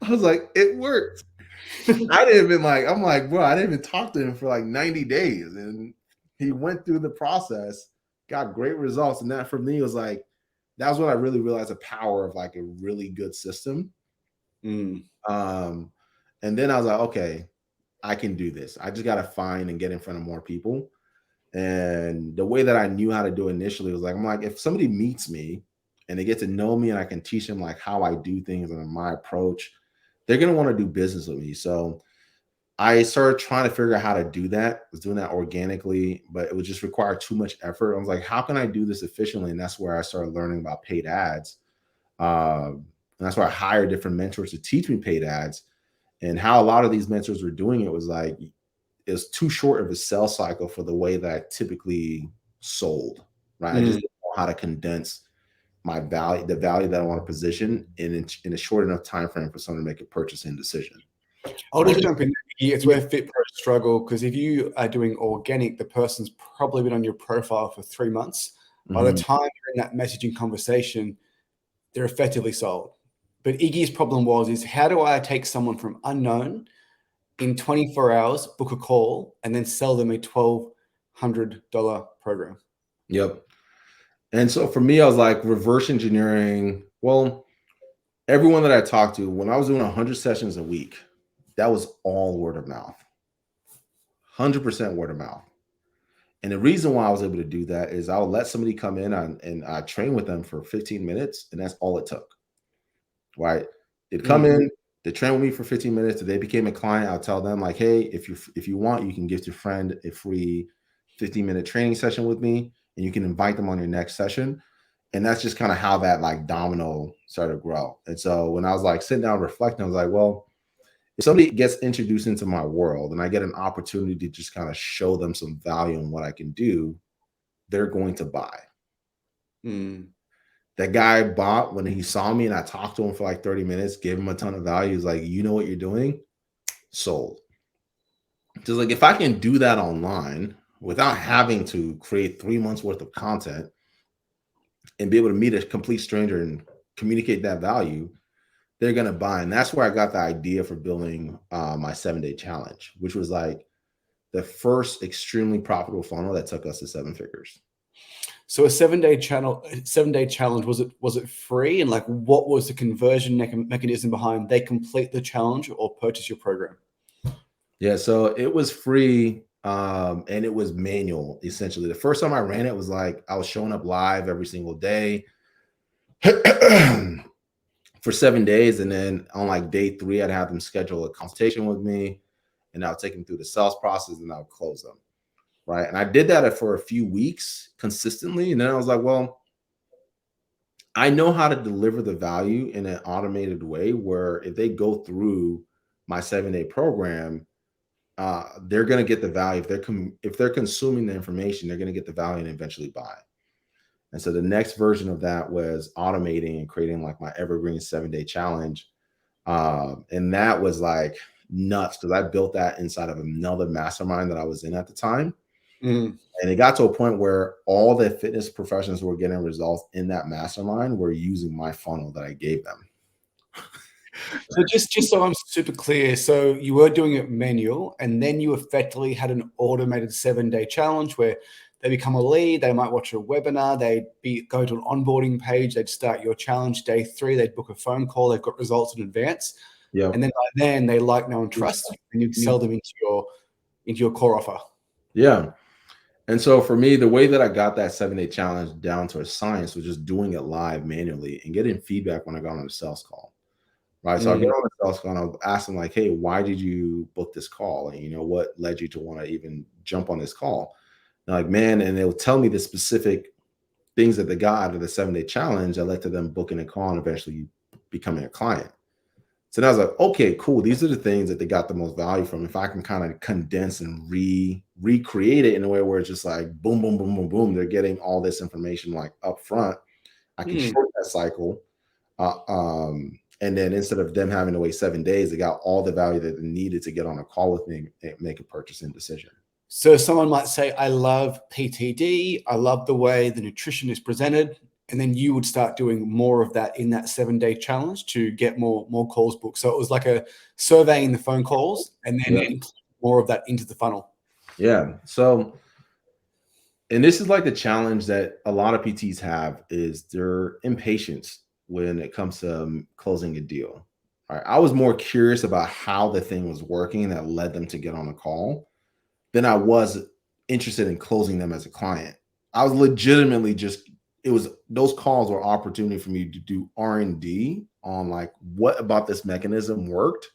I was like, it worked. I didn't even I'm like, bro, I didn't even talk to him for like 90 days. And he went through the process, got great results. And that for me was like, that was when I really realized the power of like a really good system. And then I was like, okay, I can do this. I just got to find and get in front of more people. And the way that I knew how to do it initially was like, I'm like, if somebody meets me and they get to know me and I can teach them like how I do things and my approach, they're going to want to do business with me. So I started trying to figure out how to do that. I was doing that organically, but it would just require too much effort. I was like, how can I do this efficiently? And that's where I started learning about paid ads. And that's why I hired different mentors to teach me paid ads. And how a lot of these mentors were doing it was like, it was too short of a sales cycle for the way that I typically sold, right? I just didn't know how to condense my value, the value that I want to position in a short enough time frame for someone to make a purchasing decision. I'll just jump in. It's where Fit Pros struggle, because if you are doing organic, the person's probably been on your profile for 3 months. By the time you're in that messaging conversation, they're effectively sold. But Iggy's problem is how do I take someone from unknown in 24 hours, book a call, and then sell them a $1,200 program? Yep. And so for me, I was like reverse engineering. Well, everyone that I talked to, when I was doing 100 sessions a week, that was all word of mouth, 100% word of mouth. And the reason why I was able to do that is I would let somebody come in and I train with them for 15 minutes, and that's all it took, right? They'd come in, they train with me for 15 minutes. If they became a client, I'll tell them like, hey, if you want, you can gift your friend a free 15-minute training session with me, and you can invite them on your next session. And that's just kind of how that like domino started to grow. And so when I was like sitting down reflecting, I was like, well, if somebody gets introduced into my world and I get an opportunity to just kind of show them some value in what I can do, they're going to buy. That guy bought when he saw me and I talked to him for like 30 minutes, gave him a ton of value. He's like, you know what you're doing? Sold. Just like if I can do that online without having to create 3 months worth of content and be able to meet a complete stranger and communicate that value, they're going to buy. And that's where I got the idea for building my 7-day challenge, which was like the first extremely profitable funnel that took us to 7 figures. So a 7-day challenge, was it free? And like, what was the conversion mechanism behind they complete the challenge or purchase your program? Yeah, so it was free and it was manual, essentially. The first time I ran it was like I was showing up live every single day for 7 days. And then on like day 3, I'd have them schedule a consultation with me and I'll take them through the sales process and I'll close them. Right. And I did that for a few weeks consistently. And then I was like, well, I know how to deliver the value in an automated way where if they go through my 7-day program, they're going to get the value. If they're consuming the information, they're going to get the value and eventually buy. And so the next version of that was automating and creating like my evergreen 7-day challenge. And that was like nuts because I built that inside of another mastermind that I was in at the time. And it got to a point where all the fitness professionals who were getting results in that mastermind were using my funnel that I gave them. So just so I'm super clear, so you were doing it manual and then you effectively had an automated 7-day challenge where they become a lead, they might watch a webinar, they'd go to an onboarding page, they'd start your challenge. Day 3, they'd book a phone call, they've got results in advance. Yeah. And then by then they like, know, and trust you, and you'd sell them into your core offer. Yeah. And so for me, the way that I got that 7-day challenge down to a science was just doing it live manually and getting feedback when I got on a sales call. Right. So I get on a sales call and I'll ask them like, hey, why did you book this call? And what led you to want to even jump on this call? And like, man, and they'll tell me the specific things that they got out of the 7-day challenge that led to them booking a call and eventually becoming a client. So then I was like, okay, cool. These are the things that they got the most value from. If I can kind of condense and recreate it in a way where it's just like boom, boom, boom, boom, boom, they're getting all this information like up front. I can short that cycle. And then instead of them having to wait 7 days, they got all the value that they needed to get on a call with me and make a purchasing decision. So someone might say, I love PTD. I love the way the nutrition is presented. And then you would start doing more of that in that 7-day challenge to get more calls booked. So it was like a surveying the phone calls and then more of that into the funnel. Yeah. So, and this is like the challenge that a lot of PTs have is their impatience when it comes to closing a deal. All right. I was more curious about how the thing was working that led them to get on a call than I was interested in closing them as a client. I was legitimately those calls were opportunity for me to do R&D on like what about this mechanism worked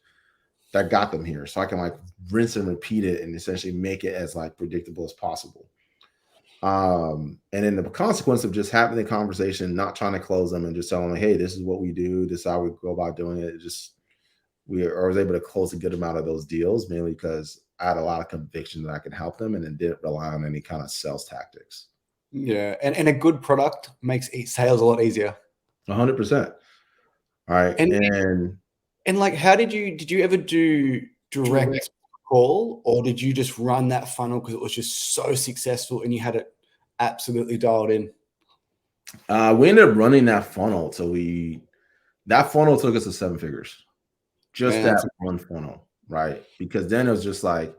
that got them here. So I can like rinse and repeat it and essentially make it as like predictable as possible. And then the consequence of just having the conversation, not trying to close them and just telling them, hey, this is what we do. This is how we go about doing it. I was able to close a good amount of those deals, mainly because I had a lot of conviction that I could help them and then didn't rely on any kind of sales tactics. Yeah. And a good product makes sales a lot easier. 100%. All right. And like, how did you ever do direct call, or did you just run that funnel because it was just so successful and you had it absolutely dialed in? We ended up running that funnel. So that funnel took us to 7 figures. Just that one funnel, right? Because then it was just like,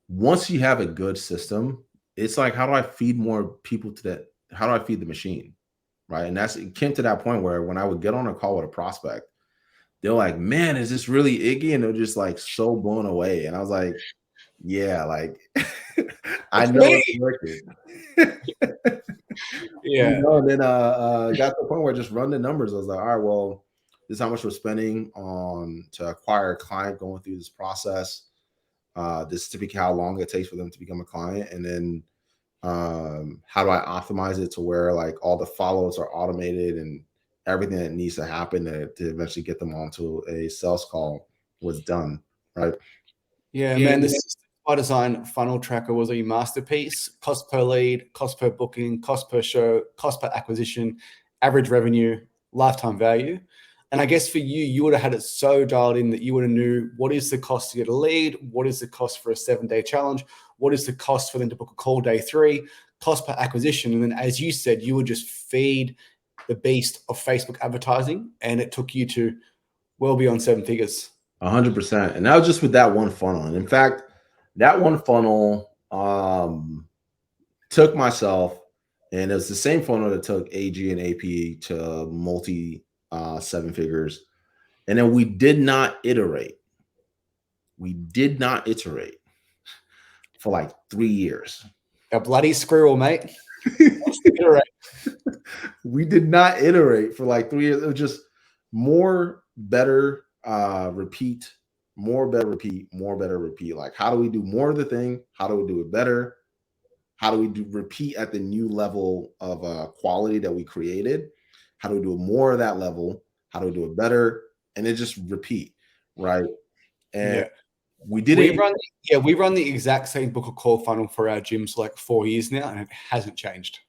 once you have a good system, it's like, how do I feed more people to that? How do I feed the machine? Right. And it came to that point where when I would get on a call with a prospect, they're like, man, is this really Iggy? And they're just like so blown away. And I was like, yeah, like I know it's working. Yeah. And then got to the point where I just run the numbers. I was like, all right, well, this is how much we're spending to acquire a client going through this process. This is typically how long it takes for them to become a client. And then how do I optimize it to where like all the follow-ups are automated and everything that needs to happen to eventually get them onto a sales call was done, right? Yeah, man, this by design funnel tracker was a masterpiece. Cost per lead, cost per booking, cost per show, cost per acquisition, average revenue, lifetime value. And I guess for you would have had it so dialed in that you would have knew what is the cost to get a lead, what is the cost for a 7-day challenge, what is the cost for them to book a call day 3, cost per acquisition. And then, as you said, you would just feed the beast of Facebook advertising, and it took you to well beyond 7 figures. 100%. And that was just with that one funnel. And in fact, that one funnel took myself, and it was the same funnel that took AG and AP to multi 7 figures. And then we did not iterate. We did not iterate for like 3 years. A bloody squirrel, mate. We did not iterate for like 3 years. It was just more, better, repeat, more, better, repeat, more, better, repeat. Like, how do we do more of the thing? How do we do it better? How do we repeat at the new level of quality that we created? How do we do more of that level? How do we do it better? And it just repeat, right? And we run the exact same book a call funnel for our gyms for like 4 years now, and it hasn't changed.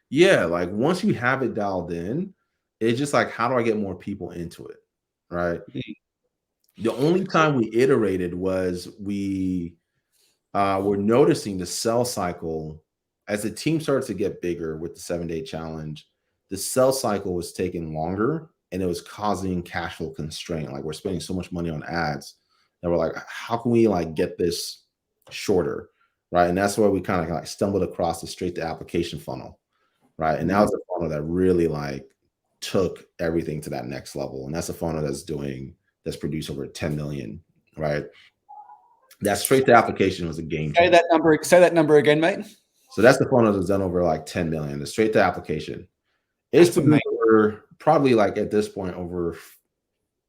Yeah, like once you have it dialed in, it's just like, how do I get more people into it, right? The only time we iterated was we were noticing the sell cycle as the team started to get bigger with the 7-day challenge. The sell cycle was taking longer, and it was causing cash flow constraint. Like, we're spending so much money on ads that we're like, how can we like get this shorter, right? And that's where we kind of like stumbled across the straight to application funnel, right? And that was the funnel that really like took everything to that next level. And that's a funnel that's produced over 10 million, right? That straight to application was a game changer. Say that number again, mate. So that's the funnel that's done over like 10 million. The straight to application. It's produced over probably like at this point over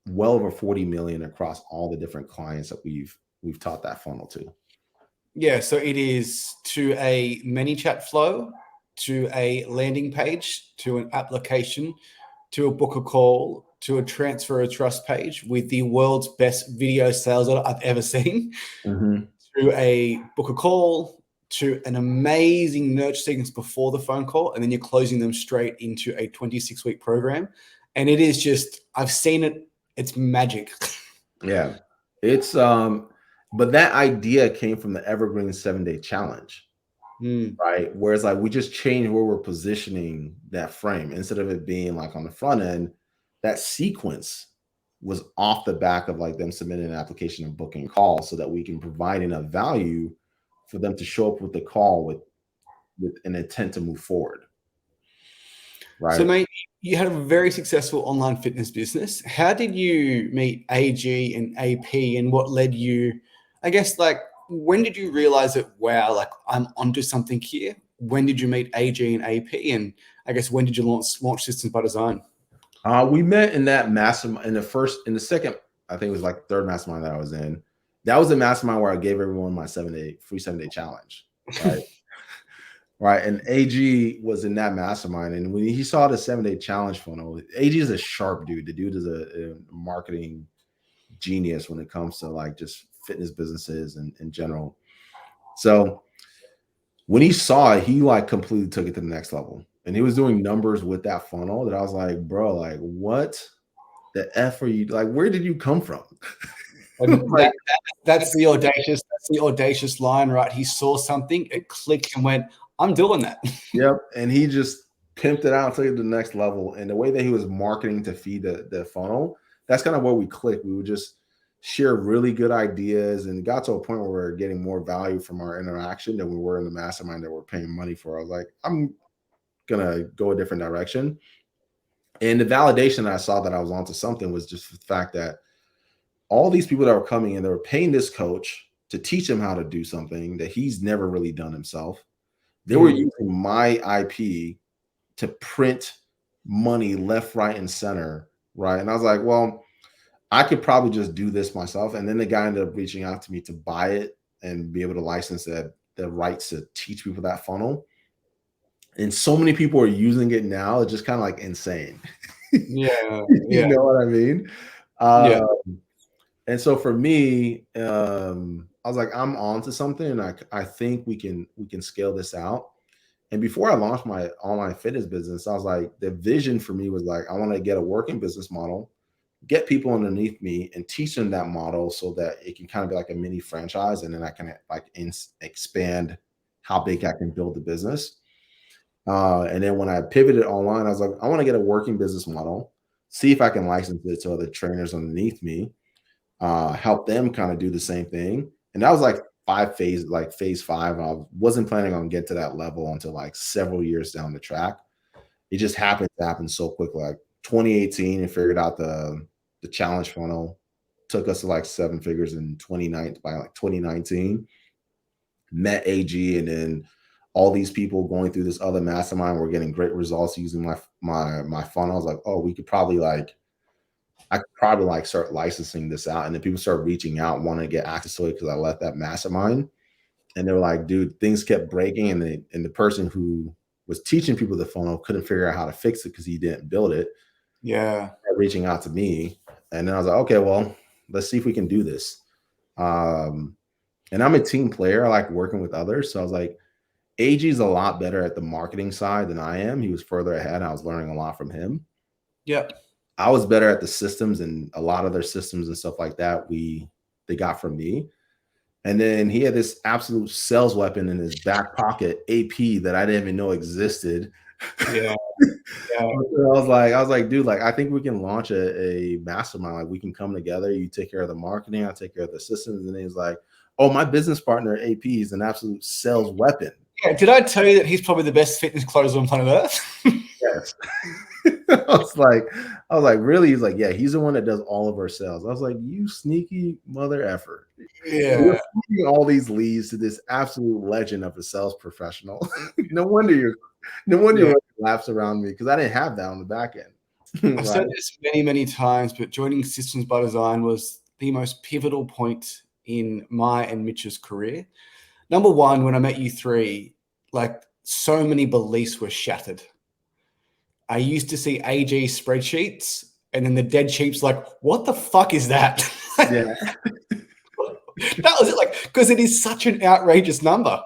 well over 40 million across all the different clients that we've taught that funnel to. Yeah, so it is to a ManyChat flow, to a landing page, to an application, to a book a call, to a transfer of trust page with the world's best video sales that I've ever seen, to a book a call, to an amazing nurture sequence before the phone call, and then you're closing them straight into a 26-week program. And it is just, I've seen it, it's magic. Yeah, it's but that idea came from the Evergreen 7-day challenge, right? Whereas like we just changed where we're positioning that frame. Instead of it being like on the front end, that sequence was off the back of like them submitting an application and booking calls, so that we can provide enough value for them to show up with the call with an intent to move forward. Right. So, mate, you had a very successful online fitness business. How did you meet AG and AP, and what led you, I guess, like, when did you realize that, wow, like I'm onto something here? When did you meet AG and AP? And I guess, when did you launch Systems by Design? We met in that mastermind, in the second, I think it was like third mastermind that I was in. That was the mastermind where I gave everyone my free 7-day challenge. Right. Right. And AG was in that mastermind. And when he saw the 7-day challenge funnel, AG is a sharp dude. The dude is a marketing genius when it comes to like just fitness businesses and in general. So when he saw it, he like completely took it to the next level. And he was doing numbers with that funnel that I was like, bro, like what the F are you, like, where did you come from? Like, that's the audacious line, right? He saw something, it clicked and went, I'm doing that. Yep. And he just pimped it out, took it to the next level. And the way that he was marketing to feed the funnel, that's kind of where we clicked. We would just share really good ideas, and got to a point where we were getting more value from our interaction than we were in the mastermind that we're paying money for. I was like, I'm gonna go a different direction. And the validation that I saw that I was onto something was just the fact that all these people that were coming in, they were paying this coach to teach him how to do something that he's never really done himself. They were using my IP to print money left, right, and center, right? And I was like, well, I could probably just do this myself. And then the guy ended up reaching out to me to buy it and be able to license the rights to teach people that funnel. And so many people are using it now. It's just kind of like insane. Yeah. You know what I mean? Yeah. And so for me, I was like, I'm on to something, and I think we can scale this out. And before I launched my online fitness business, I was like, the vision for me was like, I want to get a working business model, get people underneath me, and teach them that model so that it can kind of be like a mini franchise, and then I can like expand how big I can build the business. And then when I pivoted online, I was like, I want to get a working business model, see if I can license it to other trainers underneath me, help them kind of do the same thing. And that was like phase 5. I wasn't planning on getting to that level until like several years down the track. It just happened to happen so quickly. Like 2018, and figured out the challenge funnel. Took us to like 7 figures in 2019. By like 2019, met AG, and then all these people going through this other mastermind were getting great results using my funnel. I was like, oh, I could probably like start licensing this out. And then people started reaching out, wanting to get access to it because I left that mastermind. And they were like, dude, things kept breaking. And the person who was teaching people the funnel couldn't figure out how to fix it because he didn't build it. Yeah. Reaching out to me. And then I was like, okay, well, let's see if we can do this. And I'm a team player. I like working with others. So I was like, AG's a lot better at the marketing side than I am. He was further ahead. I was learning a lot from him. Yeah. I was better at the systems, and a lot of their systems and stuff like that they got from me. And then he had this absolute sales weapon in his back pocket, AP, that I didn't even know existed. Yeah. I was like, dude, like I think we can launch a mastermind. Like we can come together. You take care of the marketing, I take care of the systems. And then he's like, oh, my business partner AP is an absolute sales weapon. Yeah, did I tell you that he's probably the best fitness closer on planet Earth? Yes. I was like, really? He's like, yeah, he's the one that does all of our sales. I was like, you sneaky mother effer. You're Yeah. feeding all these leads to this absolute legend of a sales professional. No wonder Yeah. your laughs around me because I didn't have that on the back end. I've Right? said this many, many times, but joining Systems by Design was the most pivotal point in my and Mitch's career. Number one, when I met you three, like so many beliefs were shattered. I used to see AG spreadsheets, and then the dead sheep's like, what the fuck is that? Yeah. That was it, like, because it is such an outrageous number.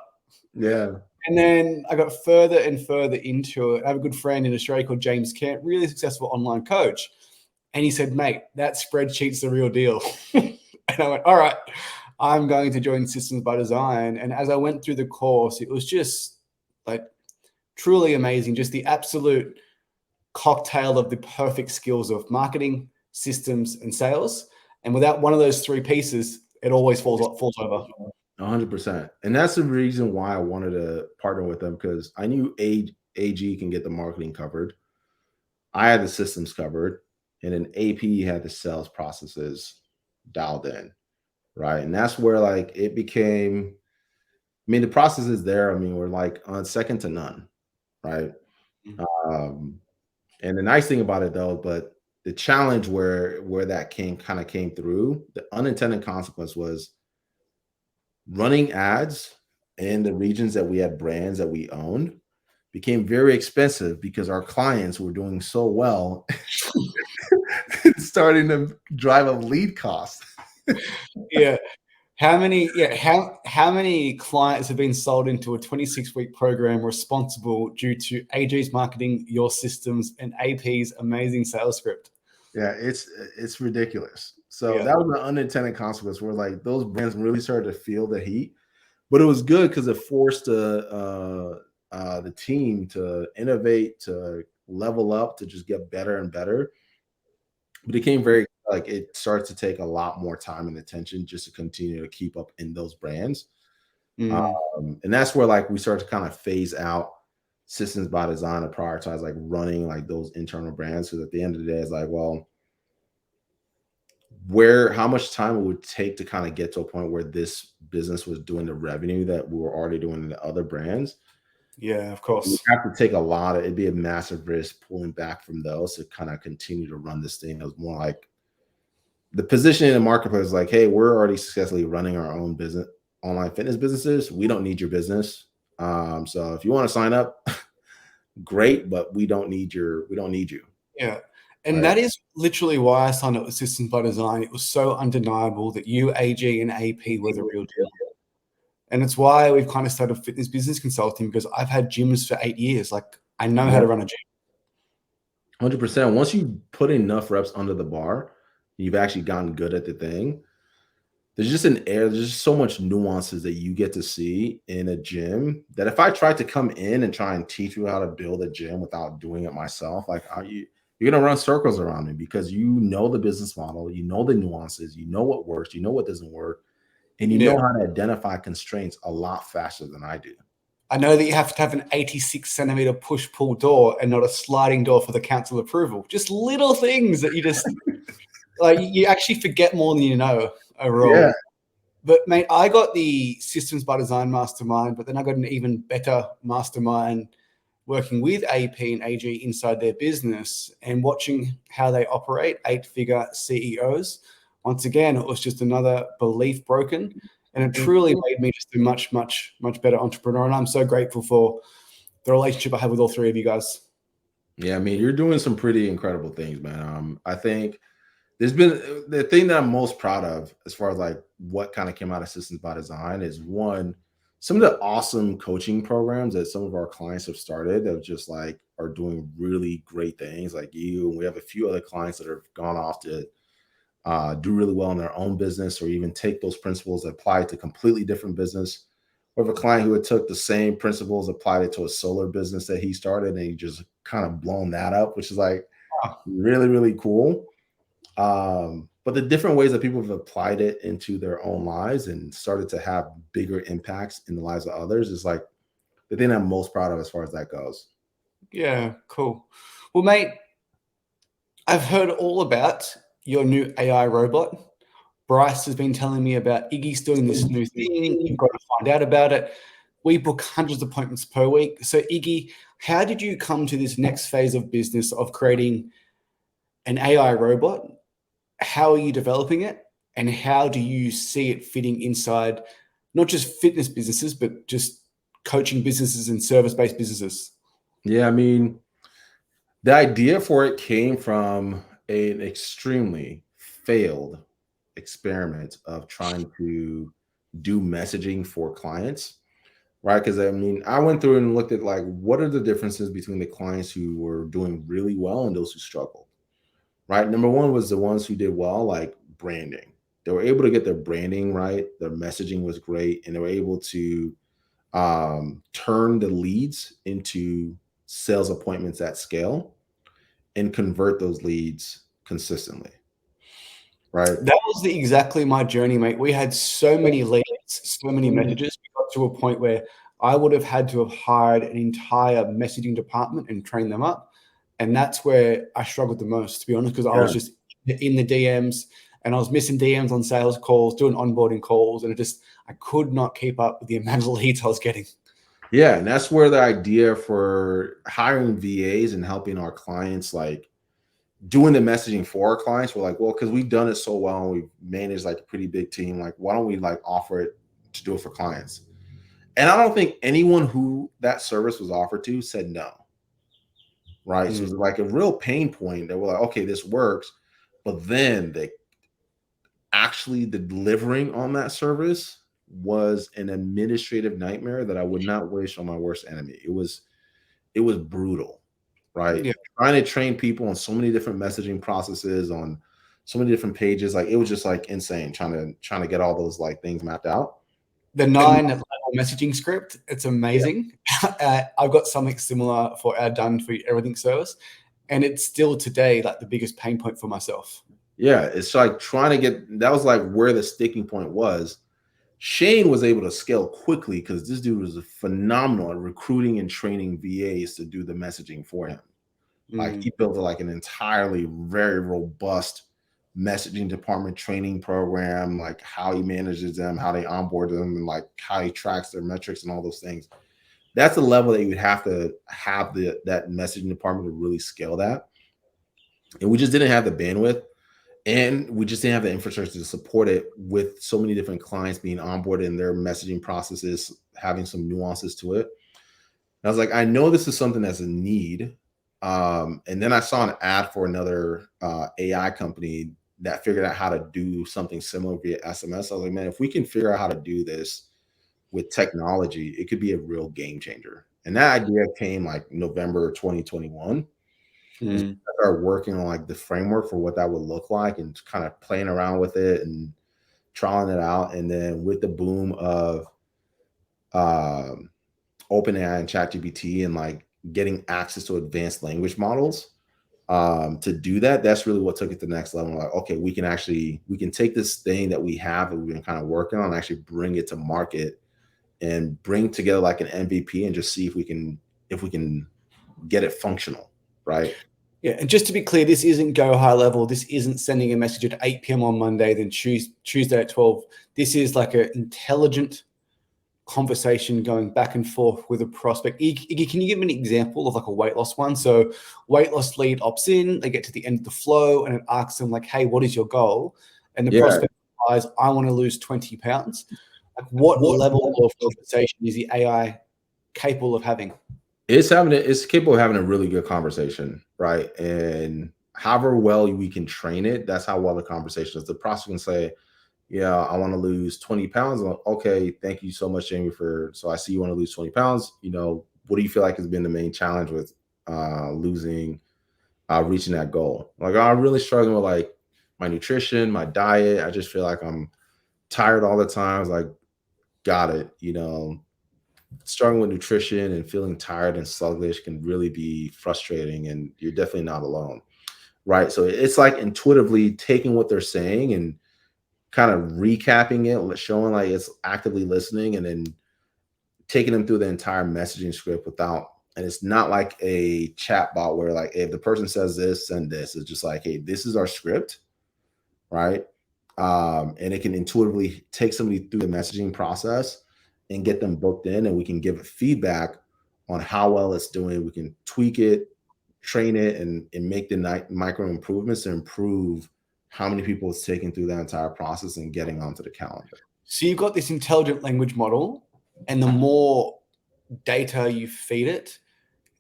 Yeah. And then I got further and further into it. I have a good friend in Australia called James Kent, really successful online coach. And he said, mate, that spreadsheet's the real deal. And I went, all right, I'm going to join Systems by Design. And as I went through the course, it was just like truly amazing. Just the absolute cocktail of the perfect skills of marketing, systems, and sales. And without one of those three pieces, it always falls over. 100%. And that's the reason why I wanted to partner with them because I knew AG can get the marketing covered. I had the systems covered, and then AP had the sales processes dialed in, right? And that's where like it became. I mean, the process is there. I mean, we're like on second to none, right? Um, and the nice thing about it, though, but the challenge where that came through, the unintended consequence was running ads in the regions that we had brands that we owned became very expensive because our clients were doing so well, starting to drive up lead costs. Yeah. How many clients have been sold into a 26-week program responsible due to AG's marketing, your systems, and AP's amazing sales script? Yeah, it's ridiculous. So Yeah. that was an unintended consequence where like those brands really started to feel the heat, but it was good because it forced the team to innovate, to level up, to just get better and better. But it became very like it starts to take a lot more time and attention just to continue to keep up in those brands. Mm. And that's where like we start to kind of phase out systems by design and prioritize like running like those internal brands. Because at the end of the day, it's like, well, how much time it would take to kind of get to a point where this business was doing the revenue that we were already doing in the other brands. Yeah, of You course. have to take it'd be a massive risk pulling back from those to kind of continue to run this thing. It was more like the position in the marketplace is like, hey, we're already successfully running our own business, online fitness businesses. We don't need your business. So if you want to sign up, great, but we don't need you. Yeah. And Right? that is literally why I signed up with Systems by Design. It was so undeniable that you, AG, and AP were the real deal. And it's why we've kind of started fitness business consulting, because I've had gyms for 8 years. Like, I know how to run a gym. 100%. Once you put enough reps under the bar, you've actually gotten good at the thing. There's just so much nuances that you get to see in a gym that if I tried to come in and try and teach you how to build a gym without doing it myself, like you're gonna run circles around me because you know the business model, you know the nuances, you know what works, you know what doesn't work, and you know Yeah. how to identify constraints a lot faster than I do. I know that you have to have an 86-centimeter push-pull door and not a sliding door for the council approval. Just little things that you just like. You actually forget more than you know overall. Yeah. But mate, I got the Systems by Design mastermind, but then I got an even better mastermind working with AP and AG inside their business and watching how they operate, 8-figure CEOs. Once again, it was just another belief broken, and it truly made me just a much, much, much better entrepreneur. And I'm so grateful for the relationship I have with all three of you guys. Yeah, I mean, you're doing some pretty incredible things, man. I think there's been the thing that I'm most proud of as far as like what kind of came out of Systems by Design is one, some of the awesome coaching programs that some of our clients have started that just like are doing really great things like you. And we have a few other clients that have gone off to do really well in their own business or even take those principles and apply it to completely different business. We have a client who had took the same principles, applied it to a solar business that he started, and he just kind of blown that up, which is like really, really cool. But the different ways that people have applied it into their own lives and started to have bigger impacts in the lives of others is like the thing I'm most proud of as far as that goes. Yeah, cool. Well, mate, I've heard all about your new AI robot. Bryce has been telling me about Iggy's doing this new thing. You've got to find out about it. We book hundreds of appointments per week. So, Iggy, how did you come to this next phase of business of creating an AI robot? How are you developing it? And how do you see it fitting inside not just fitness businesses, but just coaching businesses and service-based businesses? Yeah, I mean, the idea for it came from an extremely failed experiment of trying to do messaging for clients, right? Because I mean, I went through and looked at like what are the differences between the clients who were doing really well and those who struggled, right? Number one was the ones who did well, like branding. They were able to get their branding right, their messaging was great, and they were able to turn the leads into sales appointments at scale and convert those leads consistently, right? That was exactly my journey, mate. We had so many leads, so many messages. We got to a point where I would have had to have hired an entire messaging department and trained them up. And that's where I struggled the most, to be honest, because I was just in the DMs and I was missing DMs on sales calls, doing onboarding calls, and I could not keep up with the amount of leads I was getting. Yeah, and that's where the idea for hiring VAs and helping our clients, like doing the messaging for our clients, we're like, well, because we've done it so well and we've managed like a pretty big team, like why don't we like offer it to do it for clients? And I don't think anyone who that service was offered to said no, right? So it was like a real pain point that we're like, okay, this works, but then they actually delivering on that service was an administrative nightmare that I would not wish on my worst enemy. It was brutal, right? Yeah. Trying to train people on so many different messaging processes on so many different pages, like it was just like insane trying to get all those like things mapped out. The 9-level messaging script, it's amazing. Yeah. I've got something similar for our Done for Everything service, and it's still today like the biggest pain point for myself. Yeah, it's like trying to get, that was like where the sticking point was. Shane was able to scale quickly because this dude was phenomenal at recruiting and training VAs to do the messaging for him. Like he built like an entirely very robust messaging department training program, like how he manages them, how they onboard them, and like how he tracks their metrics and all those things. That's the level that you would have to have that messaging department to really scale that. And we just didn't have the bandwidth. And we just didn't have the infrastructure to support it with so many different clients being onboarded in their messaging processes, having some nuances to it. And I was like, I know this is something that's a need. And then I saw an ad for another AI company that figured out how to do something similar via SMS. I was like, man, if we can figure out how to do this with technology, it could be a real game changer. And that idea came like November 2021. I started working on like the framework for what that would look like and kind of playing around with it and trying it out. And then with the boom of OpenAI and ChatGPT and like getting access to advanced language models to do that, that's really what took it to the next level. Like, okay, we can take this thing that we have that we've been kind of working on and actually bring it to market and bring together like an MVP and just see if we can get it functional, right? Yeah, and just to be clear, this isn't go high level. This isn't sending a message at 8 p.m. on Monday, then Tuesday at 12. This is like an intelligent conversation going back and forth with a prospect. Iggy, can you give me an example of like a weight loss one? So weight loss lead opts in, they get to the end of the flow and it asks them like, hey, what is your goal? And the prospect replies, I want to lose 20 pounds. Like what level of conversation is the AI capable of having? It's capable of having a really good conversation, right? And however well we can train it, that's how well the conversation is. The prospect can say, yeah, I want to lose 20 pounds. Like, okay, thank you so much, Jamie, so I see you want to lose 20 pounds. You know, what do you feel like has been the main challenge with reaching that goal? Like, I'm really struggling with like my nutrition, my diet. I just feel like I'm tired all the time. I was like, got it, you know. Struggling with nutrition and feeling tired and sluggish can really be frustrating, and you're definitely not alone, right? So it's like intuitively taking what they're saying and kind of recapping it, showing like it's actively listening, and then taking them through the entire messaging script without, and it's not like a chat bot where like, if the person says this, send this. It's just like, hey, this is our script, right? And it can intuitively take somebody through the messaging process and get them booked in, and we can give it feedback on how well it's doing. We can tweak it, train it, and make the micro improvements to improve how many people it's taking through that entire process and getting onto the calendar. So you've got this intelligent language model, and the more data you feed it,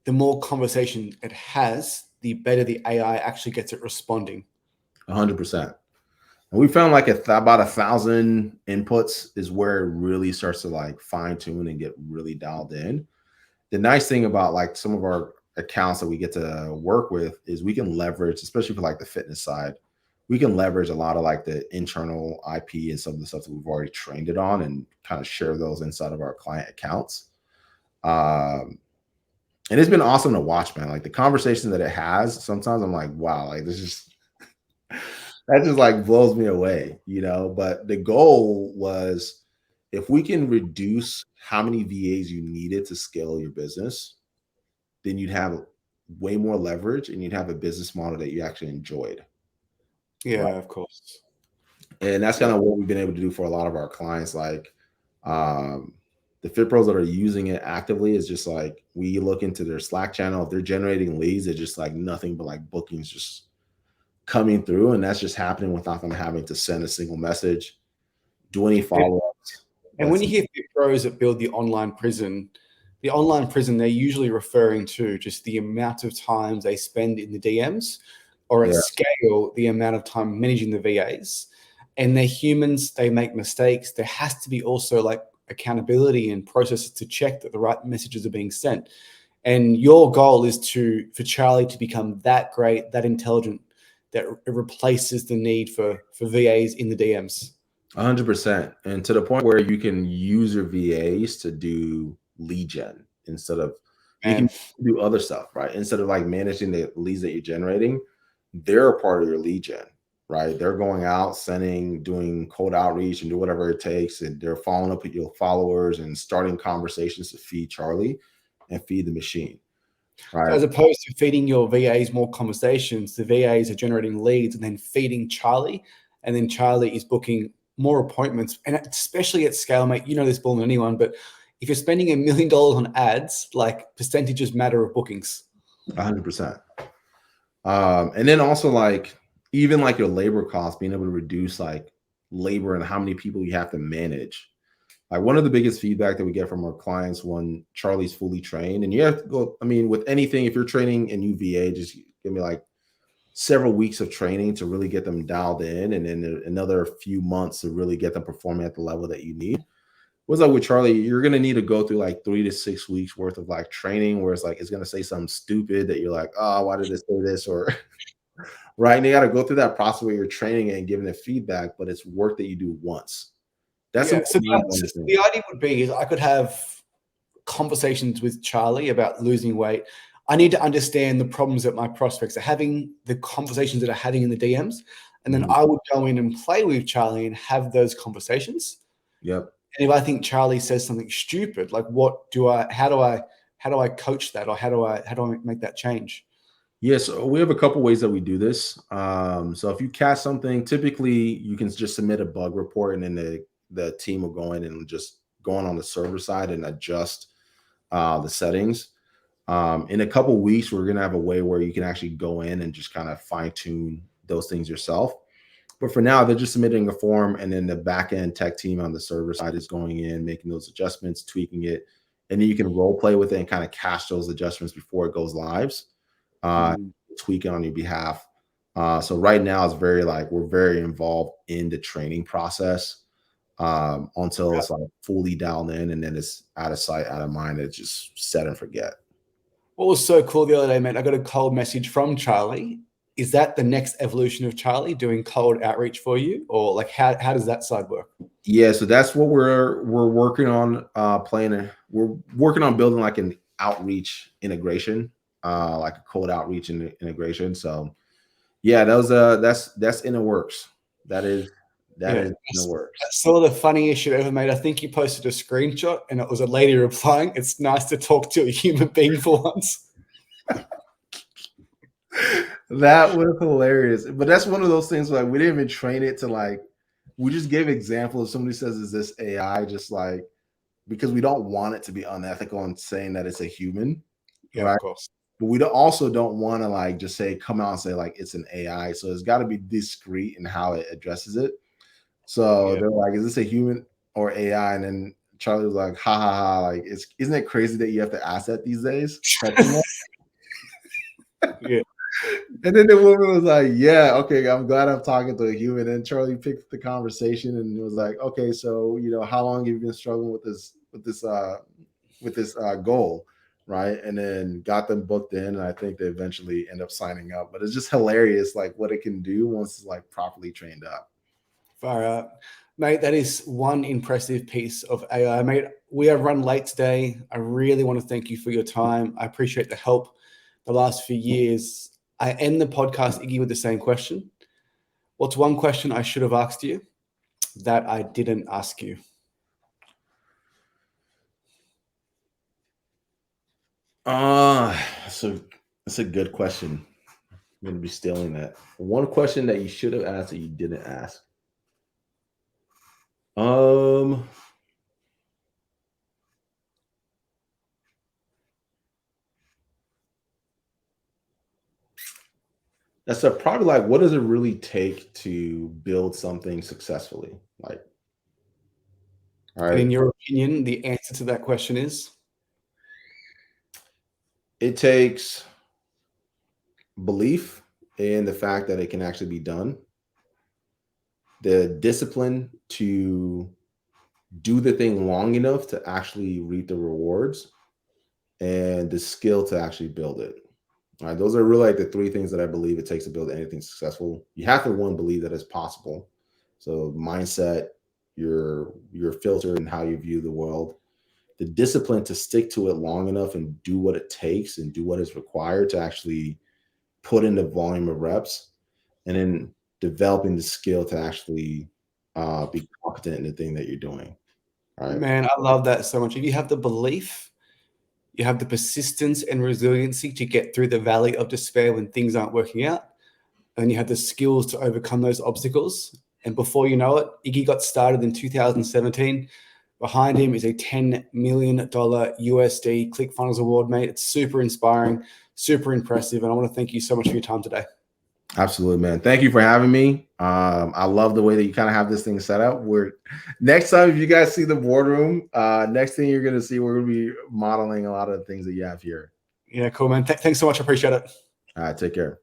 the more conversation it has, the better the AI actually gets at responding. 100%. And we found like about 1,000 inputs is where it really starts to like fine tune and get really dialed in. The nice thing about like some of our accounts that we get to work with is we can leverage, especially for like the fitness side, we can leverage a lot of like the internal IP and some of the stuff that we've already trained it on and kind of share those inside of our client accounts. And it's been awesome to watch, man. Like the conversation that it has, sometimes I'm like, wow, like this is that just like blows me away, you know. But the goal was, if we can reduce how many VAs you needed to scale your business, then you'd have way more leverage and you'd have a business model that you actually enjoyed. Yeah, right? of course. And that's kind of what we've been able to do for a lot of our clients. Like the Fit Pros that are using it actively is just like, we look into their Slack channel. If they're generating leads, it's just like nothing but like bookings just coming through, and that's just happening without them having to send a single message, do any follow-ups. And when you hear Fit Pros that build the online prison they're usually referring to just the amount of times they spend in the DMs, or at scale, the amount of time managing the VAs. And they're humans, they make mistakes. There has to be also like accountability and processes to check that the right messages are being sent. And your goal is for Charlie to become that great, that intelligent, that it replaces the need for VAs in the DMs. 100%. And to the point where you can use your VAs to do lead gen instead of, you can do other stuff, right? Instead of like managing the leads that you're generating, they're a part of your lead gen, right? They're going out, doing cold outreach and do whatever it takes. And they're following up with your followers and starting conversations to feed Charlie and feed the machine. Right. So as opposed to feeding your VAs more conversations, the VAs are generating leads and then feeding Charlie, and then Charlie is booking more appointments. And especially at scale, mate, you know this more than anyone, but if you're spending $1 million on ads, like percentages matter of bookings. 100%. And then also like, even like your labor costs, being able to reduce like labor and how many people you have to manage. Like one of the biggest feedback that we get from our clients when Charlie's fully trained, and you have to go, I mean, with anything, if you're training a new VA, just give me like several weeks of training to really get them dialed in, and then another few months to really get them performing at the level that you need. What's up with Charlie? You're going to need to go through like 3 to 6 weeks worth of like training where it's like, it's going to say something stupid that you're like, oh, why did it say this? Or right. And you got to go through that process where you're training it and giving it feedback, but it's work that you do once. That's so the idea would be is I could have conversations with Charlie about losing weight. I need to understand the problems that my prospects are having, the conversations that are having in the DMs, and then I would go in and play with Charlie and have those conversations. Yep. And if I think Charlie says something stupid, like how do I coach that, or how do I make that change? Yes, so we have a couple ways that we do this. So if you catch something, typically you can just submit a bug report, and then the team will go in and just go on the server side and adjust the settings. In a couple weeks, we're going to have a way where you can actually go in and just kind of fine tune those things yourself. But for now, they're just submitting a form, and then the back end tech team on the server side is going in, making those adjustments, tweaking it, and then you can role play with it and kind of cache those adjustments before it goes live, tweak it on your behalf. So right now it's we're very involved in the training process until it's like fully dialed in, and then it's out of sight, out of mind. It's just set and forget. What was so cool the other day, man, I got a cold message from Charlie. Is that the next evolution of Charlie, doing cold outreach for you? Or like how does that side work? Yeah, so that's what we're working on we're working on building like an outreach integration, like a cold outreach integration. So yeah, that's in the works. That is That is in the works. I saw the funniest shit ever made. I think you posted a screenshot and it was a lady replying, "It's nice to talk to a human being for once." That was hilarious. But that's one of those things like we didn't even train it to like, we just gave example. If somebody says, "Is this AI?" Just like, because we don't want it to be unethical in saying that it's a human, Yeah, right? of course. But we also don't want to like just say, come out and say like it's an AI. So it's got to be discreet in how it addresses it. So they're like, "Is this a human or AI?" And then Charlie was like, "Ha ha ha! Like, isn't it crazy that you have to ask that these days?" Yeah. And then the woman was like, "Yeah, okay, I'm glad I'm talking to a human." And Charlie picked the conversation and was like, "Okay, so how long have you been struggling with this goal?" Right? And then got them booked in, and I think they eventually end up signing up. But it's just hilarious, like what it can do once it's like properly trained up. Far out. Mate, that is one impressive piece of AI. Mate, we have run late today. I really want to thank you for your time. I appreciate the help the last few years. I end the podcast, Iggy, with the same question. What's one question I should have asked you that I didn't ask you? That's a good question. I'm going to be stealing that. One question that you should have asked that you didn't ask. That's probably like, what does it really take to build something successfully? Like, all right. And in your opinion, the answer to that question is? It takes belief in the fact that it can actually be done, the discipline to do the thing long enough to actually reap the rewards, and the skill to actually build it. All right, those are really like the three things that I believe it takes to build anything successful. You have to, one, believe that it's possible. So mindset, your filter and how you view the world, the discipline to stick to it long enough and do what it takes and do what is required to actually put in the volume of reps, and then developing the skill to actually be competent in the thing that you're doing. All right. Man, I love that so much. If you have the belief, you have the persistence and resiliency to get through the valley of despair when things aren't working out, and you have the skills to overcome those obstacles. And before you know it, Iggy got started in 2017. Behind him is a $10 million USD ClickFunnels award, mate. It's super inspiring, super impressive. And I want to thank you so much for your time today. Absolutely, man. Thank you for having me. I love the way that you kind of have this thing set up. Next time, if you guys see the boardroom, next thing you're going to see, we're going to be modeling a lot of the things that you have here. Yeah, cool, man. Thanks so much. I appreciate it. All right, take care.